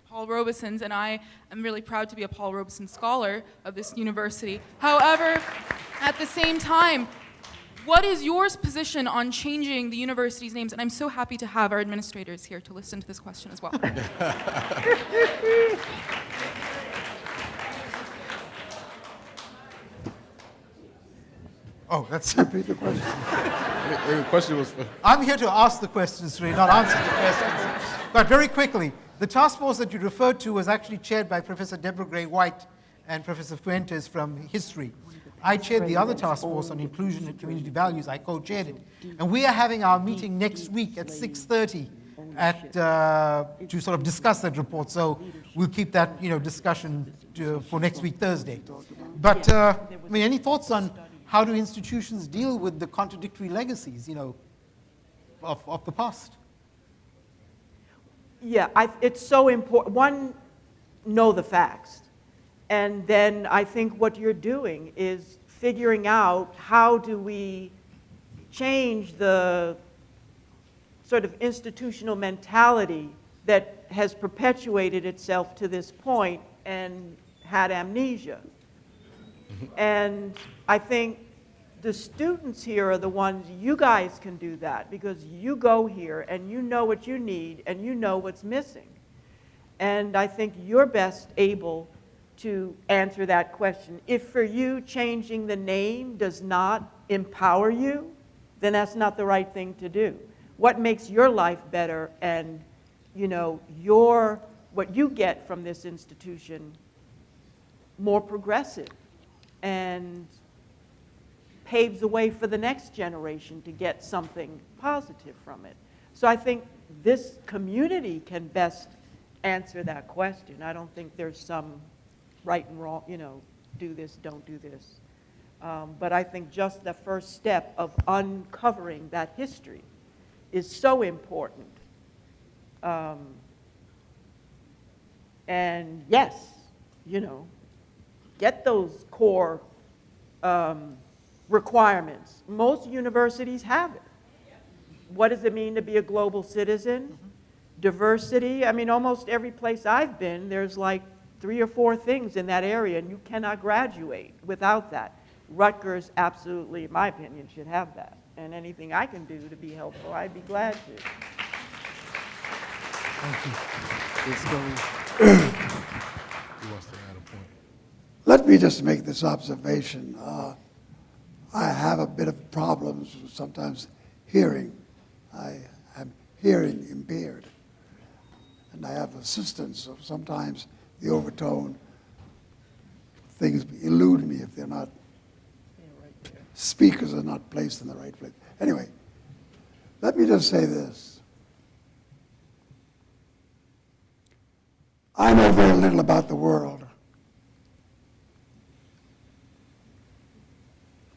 Speaker 16: Paul Robesons, and I am really proud to be a Paul Robeson Scholar of this university. However, at the same time, what is your position on changing the university's names? And I'm so happy to have our administrators here to listen to this question as well.
Speaker 17: Oh, that's
Speaker 11: Repeat the question.
Speaker 12: The question was for...
Speaker 17: I'm here to ask the questions, really, not answer the questions. But very quickly, the task force that you referred to was actually chaired by Professor Deborah Gray-White and Professor Fuentes from history. I chaired the other task force on inclusion and community values. I co-chaired it. And we are having our meeting next week at 6:30 to sort of discuss that report. So we'll keep that discussion for next week, Thursday. But any thoughts on how do institutions deal with the contradictory legacies, of the past?
Speaker 13: Yeah, it's so important. One, know the facts. And then I think what you're doing is figuring out how do we change the sort of institutional mentality that has perpetuated itself to this point and had amnesia. And I think the students here are the ones, you guys can do that because you go here and you know what you need and you know what's missing. And I think you're best able to answer that question. If for you changing the name does not empower you, then that's not the right thing to do. What makes your life better and what you get from this institution more progressive and paves the way for the next generation to get something positive from it. So I think this community can best answer that question. I don't think there's some right and wrong, do this, don't do this. But I think just the first step of uncovering that history is so important. And yes, get those core requirements. Most universities have it. What does it mean to be a global citizen? Diversity. Almost every place I've been, there's like 3 or 4 things in that area, and you cannot graduate without that. Rutgers, absolutely, in my opinion, should have that. And anything I can do to be helpful, I'd be glad to.
Speaker 11: Let me just make this observation. I have a bit of problems with sometimes hearing. I am hearing impaired. And I have assistance, so sometimes the overtone, things elude me if they're not, speakers are not placed in the right place. Anyway, let me just say this. I know very little about the world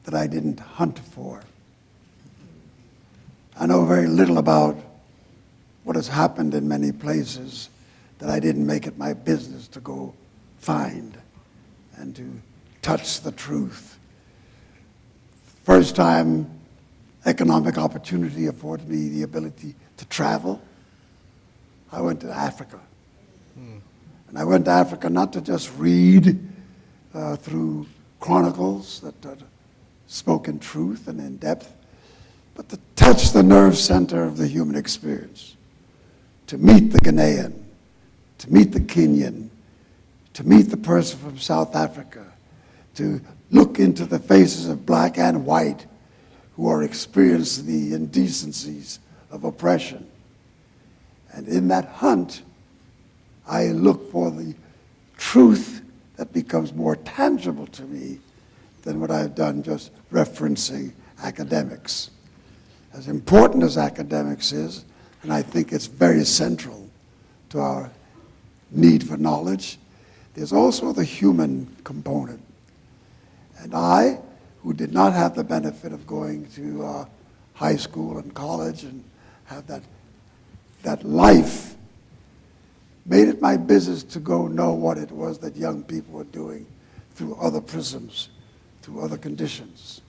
Speaker 11: that I didn't hunt for. I know very little about what has happened in many places that I didn't make it my business to go find and to touch the truth. First time economic opportunity afforded me the ability to travel, I went to Africa. And I went to Africa not to just read through chronicles that spoke in truth and in depth, but to touch the nerve center of the human experience, to meet the Ghanaian, to meet the Kenyan, to meet the person from South Africa, to look into the faces of black and white who are experiencing the indecencies of oppression. And in that hunt, I look for the truth that becomes more tangible to me than what I've done just referencing academics. As important as academics is, and I think it's very central to our need for knowledge, there's also the human component. And I, who did not have the benefit of going to high school and college and have that life, made it my business to go know what it was that young people were doing through other prisms, through other conditions.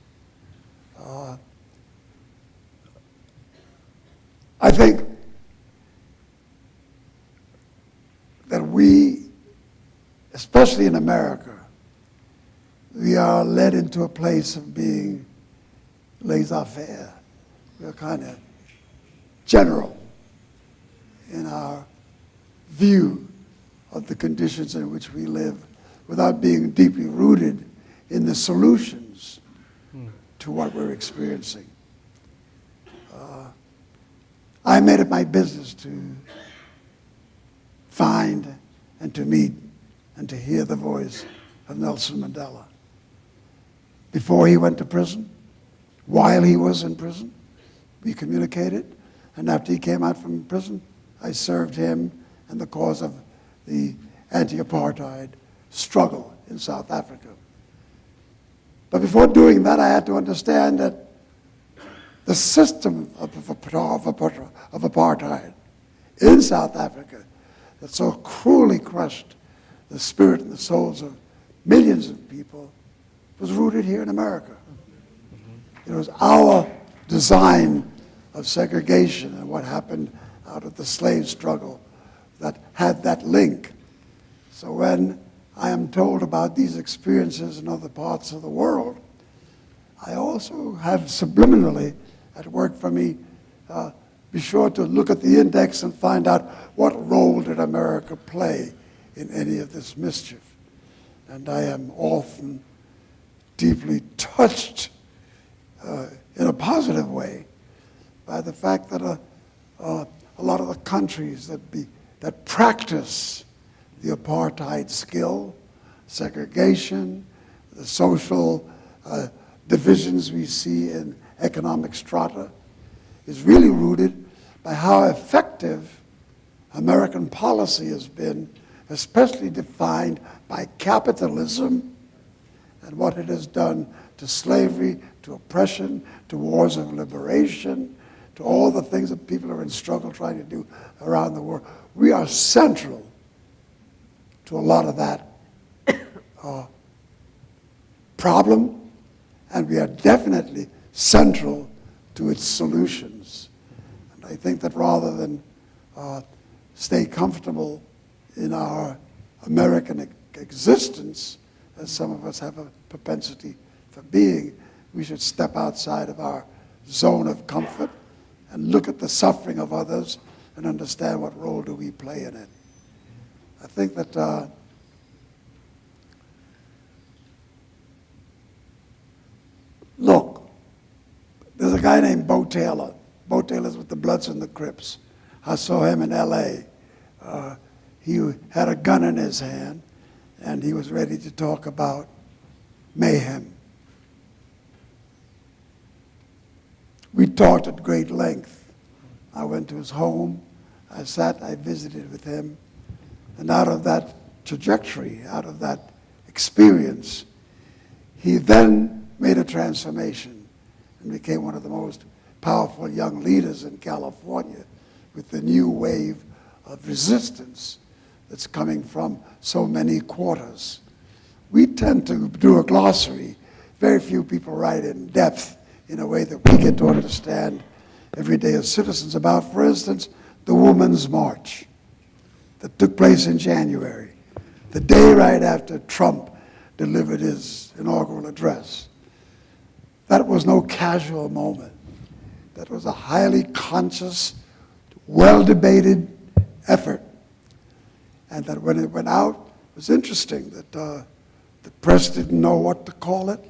Speaker 11: I think that we, especially in America, we are led into a place of being laissez-faire. We're kind of general in our view of the conditions in which we live without being deeply rooted in the solutions to what we're experiencing. I made it my business to find and to meet and to hear the voice of Nelson Mandela. Before he went to prison, while he was in prison, we communicated, and after he came out from prison, I served him and the cause of the anti-apartheid struggle in South Africa. But before doing that, I had to understand that the system of apartheid in South Africa that so cruelly crushed the spirit and the souls of millions of people was rooted here in America. It was our design of segregation and what happened out of the slave struggle that had that link. So when I am told about these experiences in other parts of the world, I also have subliminally at work for me, be sure to look at the index and find out what role did America play in any of this mischief. And I am often deeply touched in a positive way by the fact that a lot of the countries that practice the apartheid skill, segregation, the social divisions we see in economic strata, is really rooted by how effective American policy has been, especially defined by capitalism and what it has done to slavery, to oppression, to wars of liberation, to all the things that people are in struggle trying to do around the world. We are central to a lot of that problem, and we are definitely central to its solutions. And I think that rather than stay comfortable in our American existence, as some of us have a propensity for being, we should step outside of our zone of comfort and look at the suffering of others and understand what role do we play in it. I think that look, there's a guy named Bo Taylor. Bo Taylor's with the Bloods and the Crips. I saw him in L.A. He had a gun in his hand, and he was ready to talk about mayhem. We talked at great length. I went to his home. I visited with him. And out of that trajectory, out of that experience, he then made a transformation and became one of the most powerful young leaders in California with the new wave of resistance that's coming from so many quarters. We tend to do a glossary. Very few people write in depth in a way that we get to understand every day as citizens about, for instance, the Women's March that took place in January, the day right after Trump delivered his inaugural address. That was no casual moment. That was a highly conscious, well-debated effort. And that when it went out, it was interesting that the press didn't know what to call it.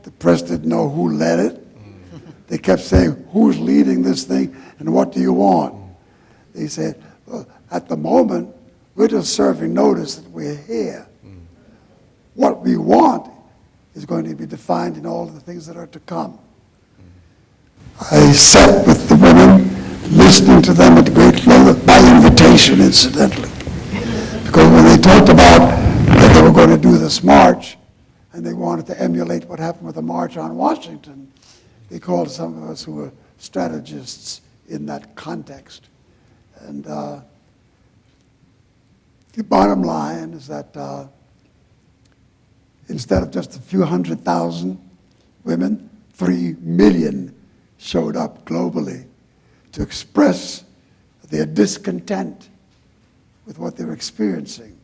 Speaker 11: The press didn't know who led it. They kept saying, who's leading this thing and what do you want? They said, well, at the moment, we're just serving notice that we're here. What we want is going to be defined in all of the things that are to come. I sat with the women, listening to them at great length, by invitation, incidentally. Because when they talked about that they were going to do this march, and they wanted to emulate what happened with the March on Washington, they called some of us who were strategists in that context. And the bottom line is that instead of just a few 100,000 women, 3 million showed up globally to express their discontent with what they're experiencing.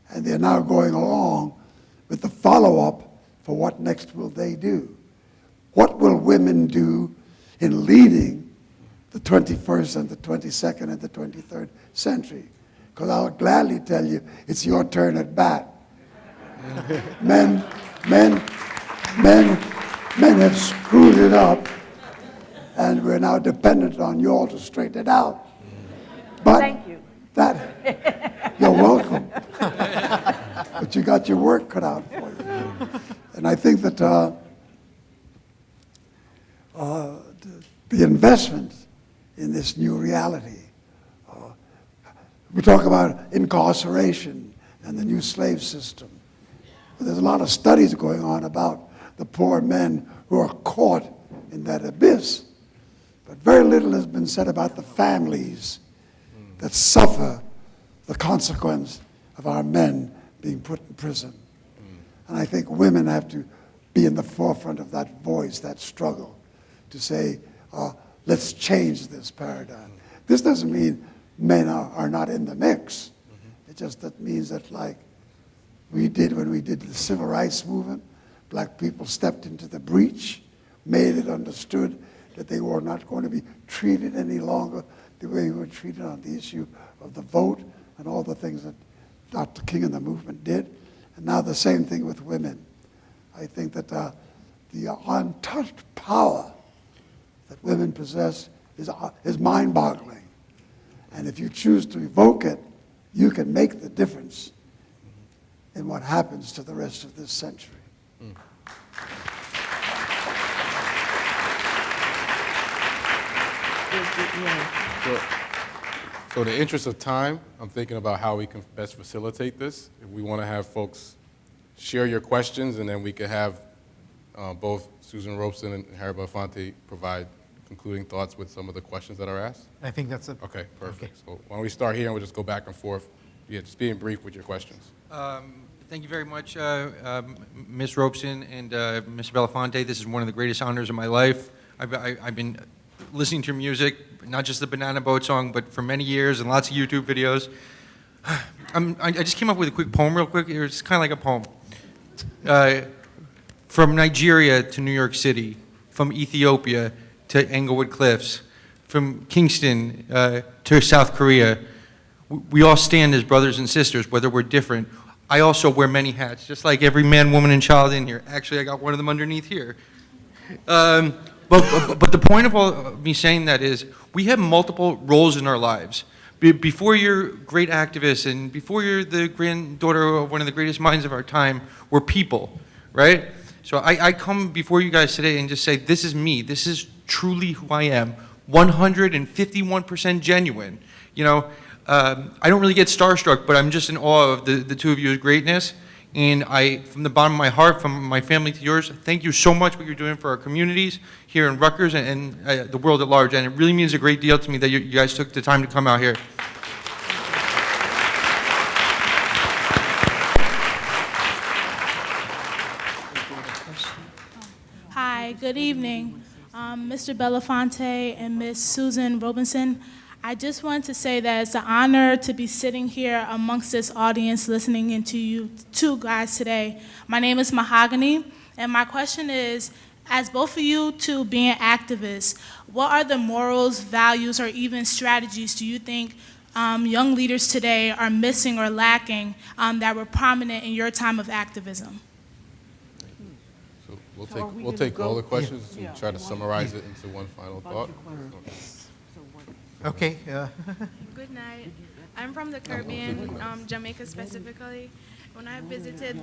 Speaker 11: And they're now going along with the follow-up for what next will they do. What will women do in leading the 21st and the 22nd and the 23rd century? Because I'll gladly tell you, it's your turn at bat. Men have screwed it up, and we're now dependent on you all to straighten it out. But
Speaker 13: Thank you.
Speaker 11: You're welcome. But you got your work cut out for you. And I think that the investment in this new reality, we talk about incarceration and the new slave system. But there's a lot of studies going on about the poor men who are caught in that abyss. But very little has been said about the families that suffer the consequence of our men being put in prison. And I think women have to be in the forefront of that voice, that struggle, to say, let's change this paradigm. This doesn't mean men are not in the mix. It just that means that, like we did when we did the civil rights movement, black people stepped into the breach, made it understood that they were not going to be treated any longer the way we were treated on the issue of the vote and all the things that Dr. King and the movement did. And now the same thing with women. I think that the untouched power that women possess is mind-boggling. And if you choose to evoke it, you can make the difference in what happens to the rest of this century.
Speaker 12: So in the interest of time, I'm thinking about how we can best facilitate this. If we want to have folks share your questions, and then we could have both Susan Robeson and Harry Belafonte provide concluding thoughts with some of the questions that are asked.
Speaker 17: I think that's
Speaker 12: Okay, perfect. So why don't we start here and we'll just go back and forth. Yeah, just being brief with your questions.
Speaker 18: Thank you very much, Ms. Robeson and Mr. Belafonte. This is one of the greatest honors of my life. I've been listening to your music, not just the Banana Boat song, but for many years and lots of YouTube videos. I just came up with a quick poem real quick. It's kind of like a poem. From Nigeria to New York City, from Ethiopia to Englewood Cliffs, from Kingston to South Korea, we all stand as brothers and sisters, whether we're different. I also wear many hats, just like every man, woman, and child in here. Actually, I got one of them underneath here. But the point of all me saying that is we have multiple roles in our lives. Before you're great activists and before you're the granddaughter of one of the greatest minds of our time, we're people, right? So I come before you guys today and just say, this is me. This is truly who I am. 151% genuine. You know, I don't really get starstruck, but I'm just in awe of the two of you's greatness. And from the bottom of my heart, from my family to yours, thank you so much for what you're doing for our communities here in Rutgers and the world at large. And it really means a great deal to me that you guys took the time to come out here.
Speaker 19: Hi, good evening. Mr. Belafonte and Ms. Susan Robeson. I just wanted to say that it's an honor to be sitting here amongst this audience listening into you two guys today. My name is Mahogany, and my question is, as both of you two being activists, what are the morals, values, or even strategies do you think young leaders today are missing or lacking that were prominent in your time of activism?
Speaker 12: So we'll take all the questions and try to summarize it into one final thought.
Speaker 17: Okay.
Speaker 20: Good night. I'm from the Caribbean, Jamaica specifically. When I visited,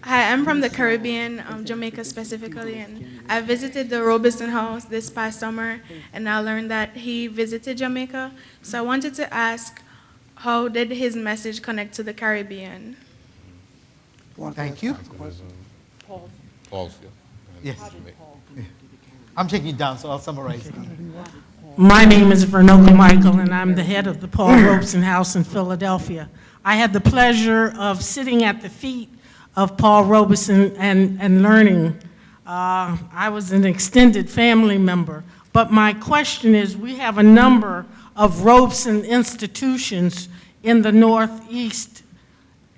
Speaker 20: Hi, I'm from the Caribbean, Jamaica specifically, and I visited the Robeson House this past summer, and I learned that he visited Jamaica. So I wanted to ask, how did his message connect to the Caribbean?
Speaker 17: Thank you.
Speaker 12: Paul's, yeah.
Speaker 17: Yes. I'm taking it down, so I'll summarize.
Speaker 21: My name is Vernoka Michael, and I'm the head of the Paul Robeson House in Philadelphia. I had the pleasure of sitting at the feet of Paul Robeson and learning. I was an extended family member. But my question is, we have a number of Robeson institutions in the Northeast,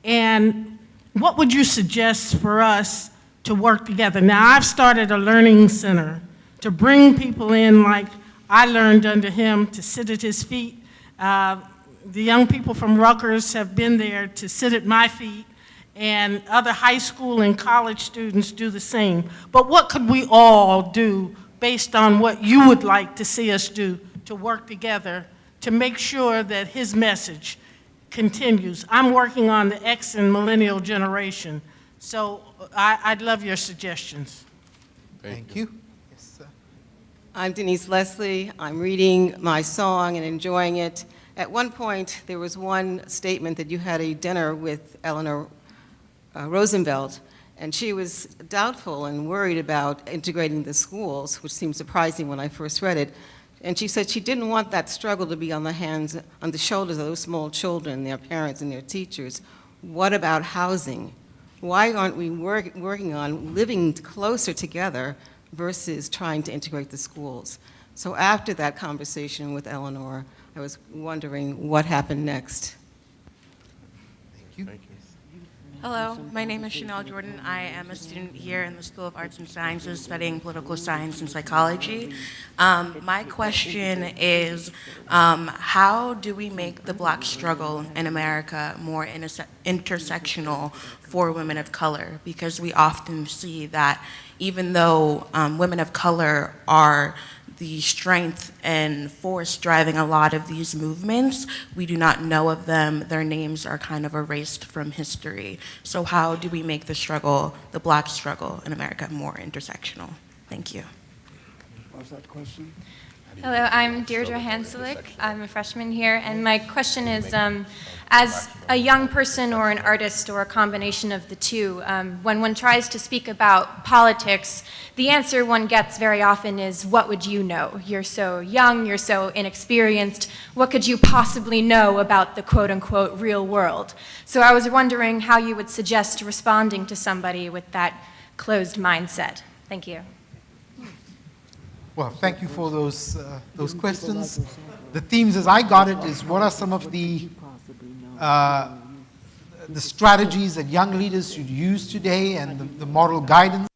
Speaker 21: and what would you suggest for us to work together? Now, I've started a learning center to bring people in like I learned under him, to sit at his feet. The young people from Rutgers have been there to sit at my feet, and other high school and college students do the same. But what could we all do based on what you would like to see us do to work together to make sure that his message continues? I'm working on the X and millennial generation, so I'd love your suggestions.
Speaker 17: Thank you. Yes, sir.
Speaker 4: I'm Denise Leslie. I'm reading my song and enjoying it. At one point, there was one statement that you had a dinner with Eleanor Roosevelt, and she was doubtful and worried about integrating the schools, which seemed surprising when I first read it. And she said she didn't want that struggle to be on the shoulders of those small children, their parents and their teachers. What about housing? Why aren't we working on living closer together versus trying to integrate the schools? So after that conversation with Eleanor, I was wondering what happened next.
Speaker 17: Thank you.
Speaker 4: Thank you.
Speaker 22: Hello, my name is Chanel Jordan. I am a student here in the School of Arts and Sciences studying political science and psychology. My question is, how do we make the Black struggle in America more intersectional for women of color? Because we often see that even though women of color are the strength and force driving a lot of these movements, we do not know of them. Their names are kind of erased from history. So how do we make the struggle, the Black struggle in America, more intersectional? Thank you.
Speaker 11: What was that question?
Speaker 23: Hello, I'm Deirdre Hanselick. I'm a freshman here, and my question is, as a young person or an artist or a combination of the two, when one tries to speak about politics, the answer one gets very often is, what would you know? You're so young, you're so inexperienced, what could you possibly know about the quote-unquote real world? So I was wondering how you would suggest responding to somebody with that closed mindset. Thank you.
Speaker 17: Well, thank you for those questions. The themes, as I got it, is what are some of the strategies that young leaders should use today and the moral guidance?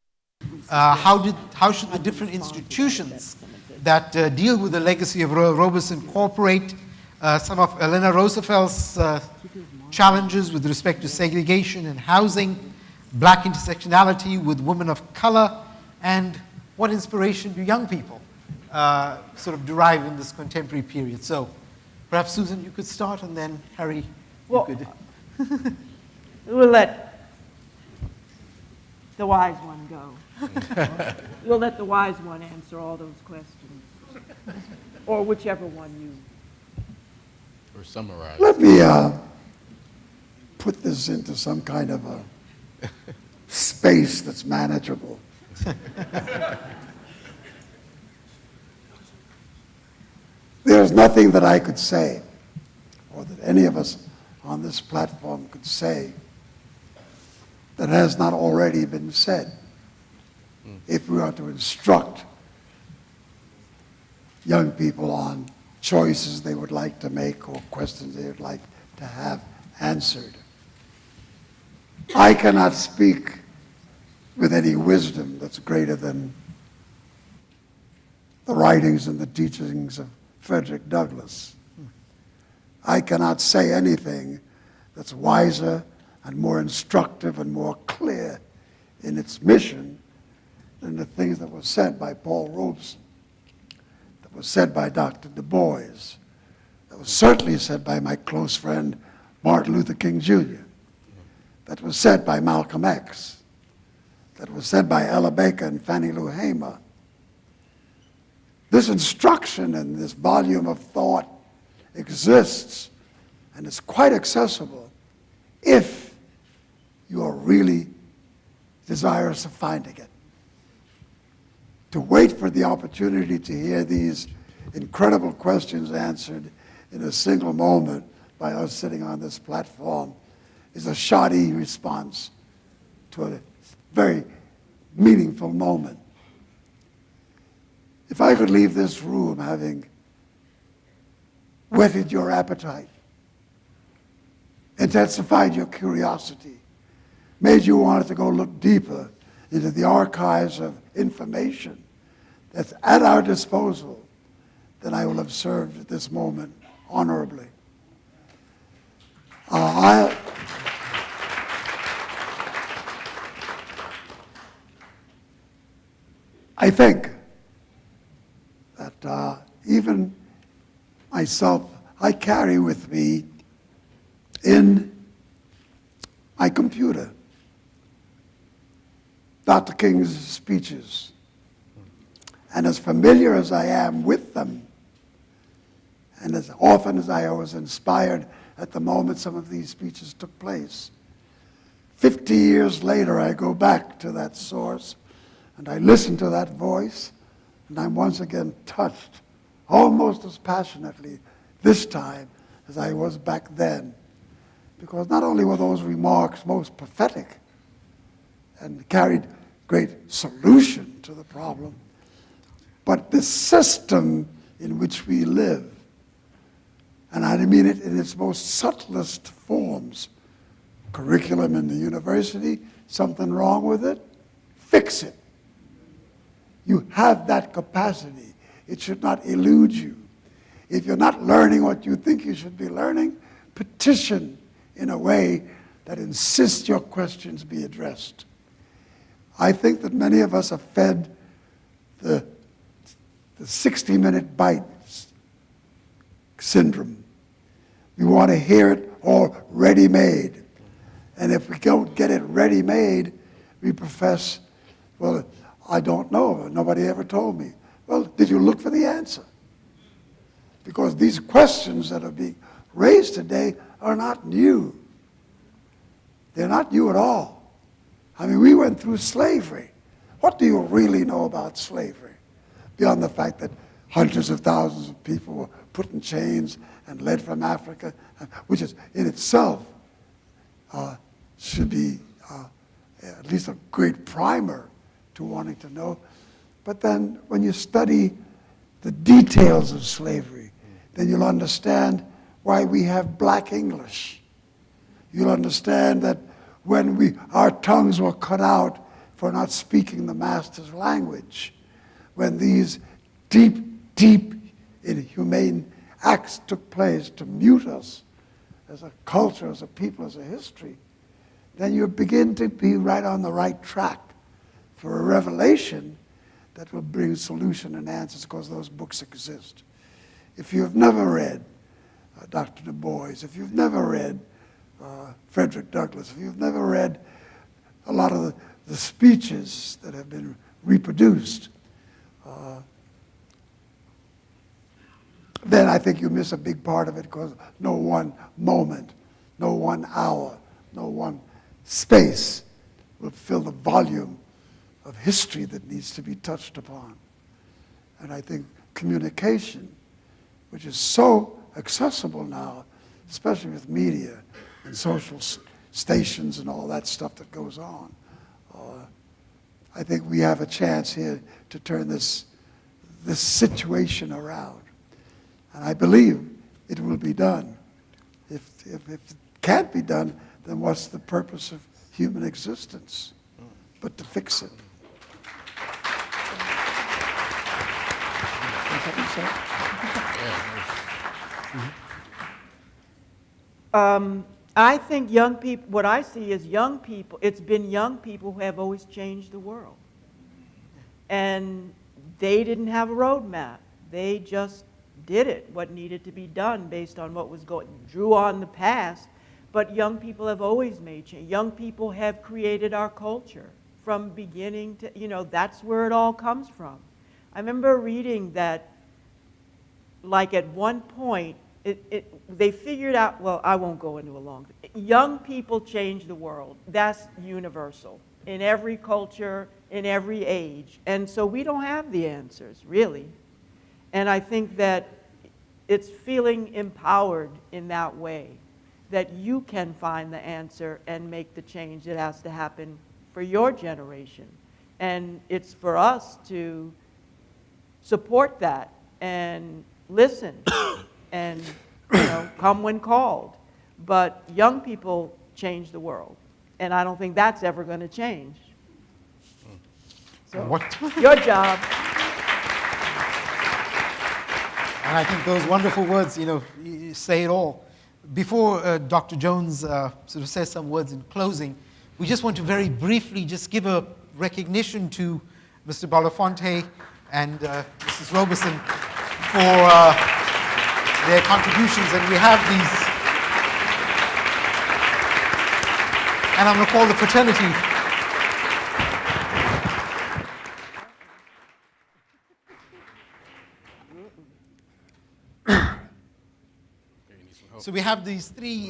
Speaker 17: How should the different institutions that deal with the legacy of Robeson incorporate some of Eleanor Roosevelt's challenges with respect to segregation and housing, Black intersectionality with women of color, and what inspiration do young people sort of derive in this contemporary period? So perhaps, Susan, you could start, and then Harry, you could.
Speaker 13: We'll let the wise one go. We'll let the wise one answer all those questions, or whichever one you.
Speaker 12: Or summarize.
Speaker 11: Let me put this into some kind of a space that's manageable. There's nothing that I could say, or that any of us on this platform could say, that has not already been said. If we are to instruct young people on choices they would like to make or questions they would like to have answered. I cannot speak with any wisdom that's greater than the writings and the teachings of Frederick Douglass. I cannot say anything that's wiser and more instructive and more clear in its mission than the things that were said by Paul Robeson, that was said by Dr. Du Bois, that was certainly said by my close friend Martin Luther King Jr., that was said by Malcolm X, that was said by Ella Baker and Fannie Lou Hamer. This instruction and this volume of thought exists, and it's quite accessible if you are really desirous of finding it. To wait for the opportunity to hear these incredible questions answered in a single moment by us sitting on this platform is a shoddy response to a very meaningful moment. If I could leave this room having whetted your appetite, intensified your curiosity, made you want to go look deeper into the archives of information that's at our disposal, then I will have served at this moment honorably. I think that even myself, I carry with me in my computer Dr. King's speeches. And as familiar as I am with them, and as often as I was inspired at the moment some of these speeches took place, 50 years later I go back to that source and I listen to that voice, and I'm once again touched almost as passionately this time as I was back then. Because not only were those remarks most prophetic and carried great solution to the problem, but the system in which we live, and I mean it in its most subtlest forms, curriculum in the university, something wrong with it, fix it. You have that capacity. It should not elude you. If you're not learning what you think you should be learning, petition in a way that insists your questions be addressed. I think that many of us are fed the 60-minute bite syndrome. We want to hear it all ready-made. And if we don't get it ready-made, we profess, well, I don't know. Nobody ever told me. Well, did you look for the answer? Because these questions that are being raised today are not new. They're not new at all. I mean, we went through slavery. What do you really know about slavery? Beyond the fact that hundreds of thousands of people were put in chains and led from Africa, which is in itself should be at least a great primer to wanting to know. But then when you study the details of slavery, then you'll understand why we have black English. You'll understand that when our tongues were cut out for not speaking the master's language, when these deep, deep, inhumane acts took place to mute us as a culture, as a people, as a history, then you begin to be right on the right track for a revelation that will bring solution and answers, because those books exist. If you've never read Dr. Du Bois, if you've never read Frederick Douglass, if you've never read a lot of the speeches that have been reproduced, then I think you miss a big part of it, because no one moment, no 1 hour, no one space will fill the volume of history that needs to be touched upon. And I think communication, which is so accessible now, especially with media and social stations and all that stuff that goes on, I think we have a chance here to turn this situation around. And I believe it will be done. If it can't be done, then what's the purpose of human existence but to fix it?
Speaker 13: I think young people, what I see is young people, it's been young people who have always changed the world. And they didn't have a roadmap. They just did it, what needed to be done based on what was going, drew on the past. But young people have always made change. Young people have created our culture from beginning to, that's where it all comes from. I remember reading that, like at one point, they figured out, well, I won't go into a long, young people change the world. That's universal in every culture, in every age. And so we don't have the answers, really. And I think that it's feeling empowered in that way, that you can find the answer and make the change that has to happen for your generation. And it's for us to support that and listen and come when called. But young people change the world, and I don't think that's ever going to change. So, your job.
Speaker 17: And I think those wonderful words, you say it all. Before Dr. Jones sort of says some words in closing, we just want to very briefly just give a recognition to Mr. Belafonte and Mrs. Robeson for their contributions. And we have these, and I'm going to call the fraternity. So we have these three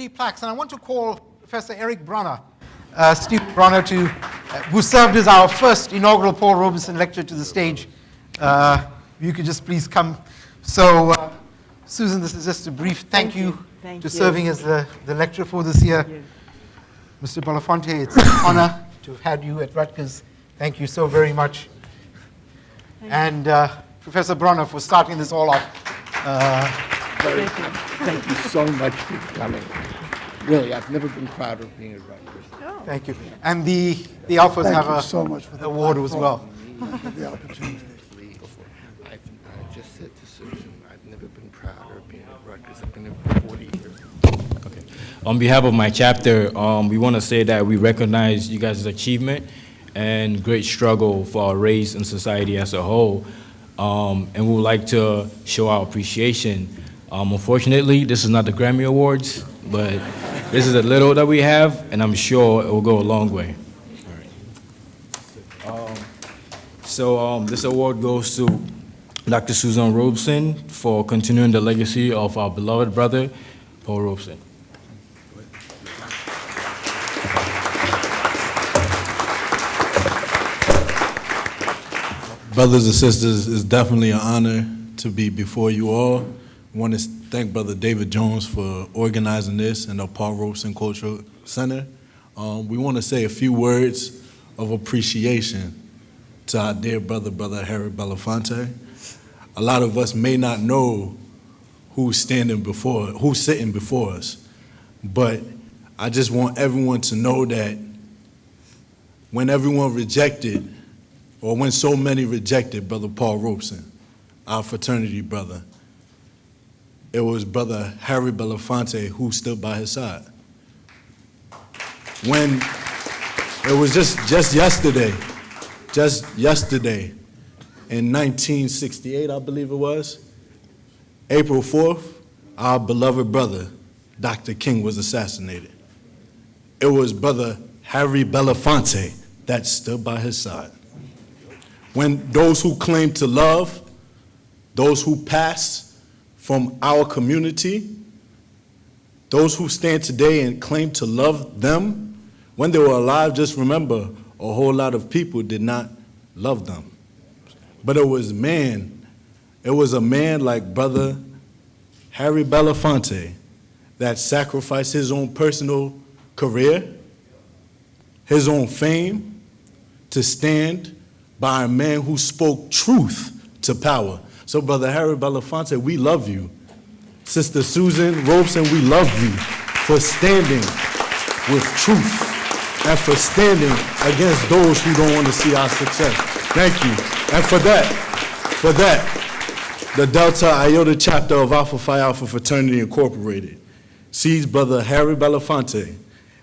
Speaker 17: plaques, and I want to call Professor Eric Bronner, Steve Bronner, who served as our first inaugural Paul Robeson lecture, to the stage. You could just please come. So, Susan, this is just a brief thank you to serving as the lecturer for this year. Mr. Belafonte, it's an honor to have had you at Rutgers. Thank you so very much. And Professor Bronner for starting this all off.
Speaker 1: Thank you so much for coming. Really, I've never been prouder of being at Rutgers.
Speaker 17: Thank you. And the Alphas have a
Speaker 11: so much for the
Speaker 17: award as well.
Speaker 11: the opportunity.
Speaker 1: I just said to Susan, I've never been prouder of being at Rutgers. I've been there for 40 years.
Speaker 5: Okay. On behalf of my chapter, we want to say that we recognize you guys' achievement and great struggle for our race and society as a whole. And we would like to show our appreciation. Unfortunately, this is not the Grammy Awards, but this is a little that we have, and I'm sure it will go a long way. All right. So this award goes to Dr. Susan Robeson for continuing the legacy of our beloved brother, Paul Robeson.
Speaker 6: Brothers and sisters, it's definitely an honor to be before you all. I want to thank Brother David Jones for organizing this and the Paul Robeson Cultural Center. We want to say a few words of appreciation to our dear Brother Harry Belafonte. A lot of us may not know who's sitting before us, but I just want everyone to know that when everyone rejected, or when so many rejected Brother Paul Robeson, our fraternity brother, it was Brother Harry Belafonte who stood by his side. When it was just yesterday, in 1968, I believe it was, April 4th, our beloved brother, Dr. King, was assassinated. It was Brother Harry Belafonte that stood by his side. When those who claim to love, those who pass from our community, those who stand today and claim to love them, when they were alive, just remember, a whole lot of people did not love them. But it was a man like Brother Harry Belafonte that sacrificed his own personal career, his own fame, to stand by a man who spoke truth to power. So Brother Harry Belafonte, we love you. Sister Susan Robeson, we love you for standing with truth and for standing against those who don't want to see our success. Thank you. And for that, the Delta Iota chapter of Alpha Phi Alpha Fraternity Incorporated sees Brother Harry Belafonte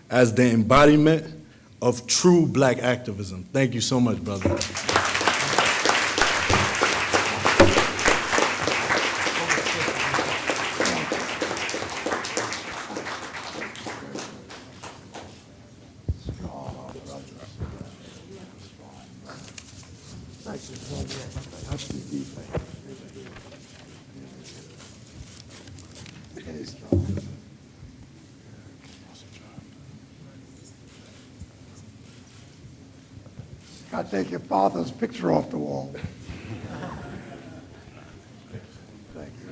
Speaker 6: as the embodiment of true black activism. Thank you so much, brother.
Speaker 11: Got to take your father's picture off the wall. Thank you.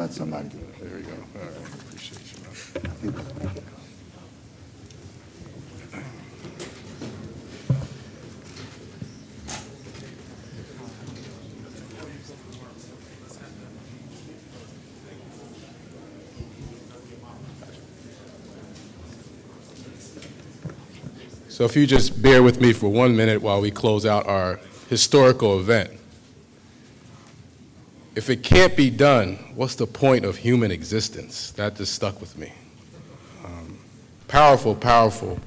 Speaker 11: let somebody.
Speaker 12: There we go. All right, appreciate you, man. So if you just bear with me for 1 minute while we close out our historical event. If it can't be done, what's the point of human existence? That just stuck with me. Powerful, powerful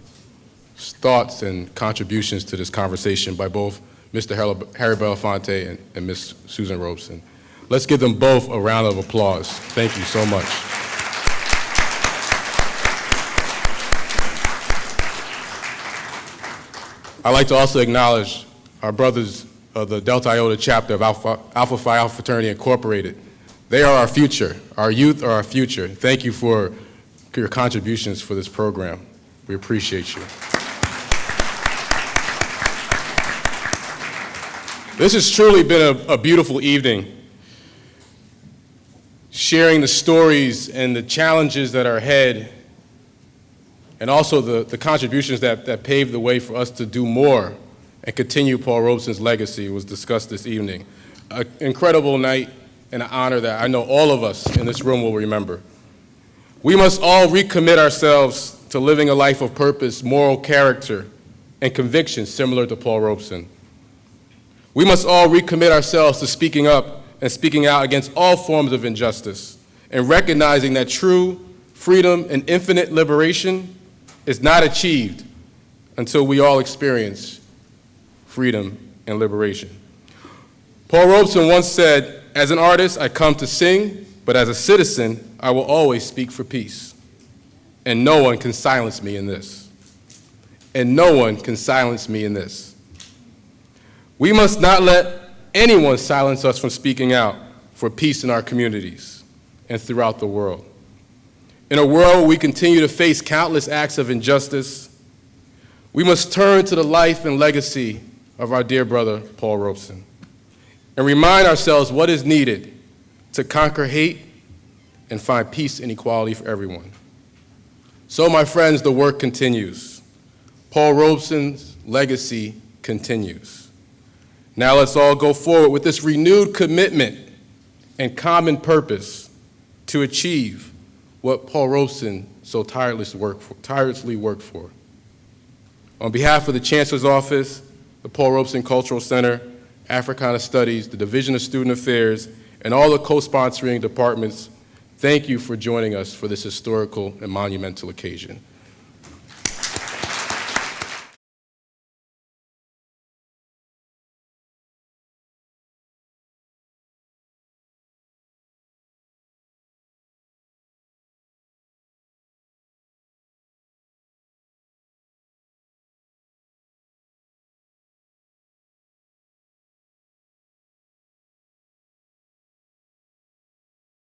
Speaker 12: thoughts and contributions to this conversation by both Mr. Harry Belafonte and Ms. Susan Robeson. Let's give them both a round of applause. Thank you so much. I'd like to also acknowledge our brothers of the Delta Iota chapter of Alpha Phi Alpha Fraternity Incorporated. They are our future. Our youth are our future. Thank you for your contributions for this program. We appreciate you. This has truly been a beautiful evening, sharing the stories and the challenges that are ahead, and also the contributions that paved the way for us to do more and continue Paul Robeson's legacy was discussed this evening. An incredible night and an honor that I know all of us in this room will remember. We must all recommit ourselves to living a life of purpose, moral character, and conviction similar to Paul Robeson. We must all recommit ourselves to speaking up and speaking out against all forms of injustice and recognizing that true freedom and infinite liberation is not achieved until we all experience freedom and liberation. Paul Robeson once said, "As an artist, I come to sing, but as a citizen, I will always speak for peace. And no one can silence me in this. And no one can silence me in this." We must not let anyone silence us from speaking out for peace in our communities and throughout the world. In a world where we continue to face countless acts of injustice, we must turn to the life and legacy of our dear brother, Paul Robeson, and remind ourselves what is needed to conquer hate and find peace and equality for everyone. So, my friends, the work continues. Paul Robeson's legacy continues. Now let's all go forward with this renewed commitment and common purpose to achieve what Paul Robeson so tirelessly worked for. On behalf of the Chancellor's Office, the Paul Robeson Cultural Center, Africana Studies, the Division of Student Affairs, and all the co-sponsoring departments, thank you for joining us for this historical and monumental occasion.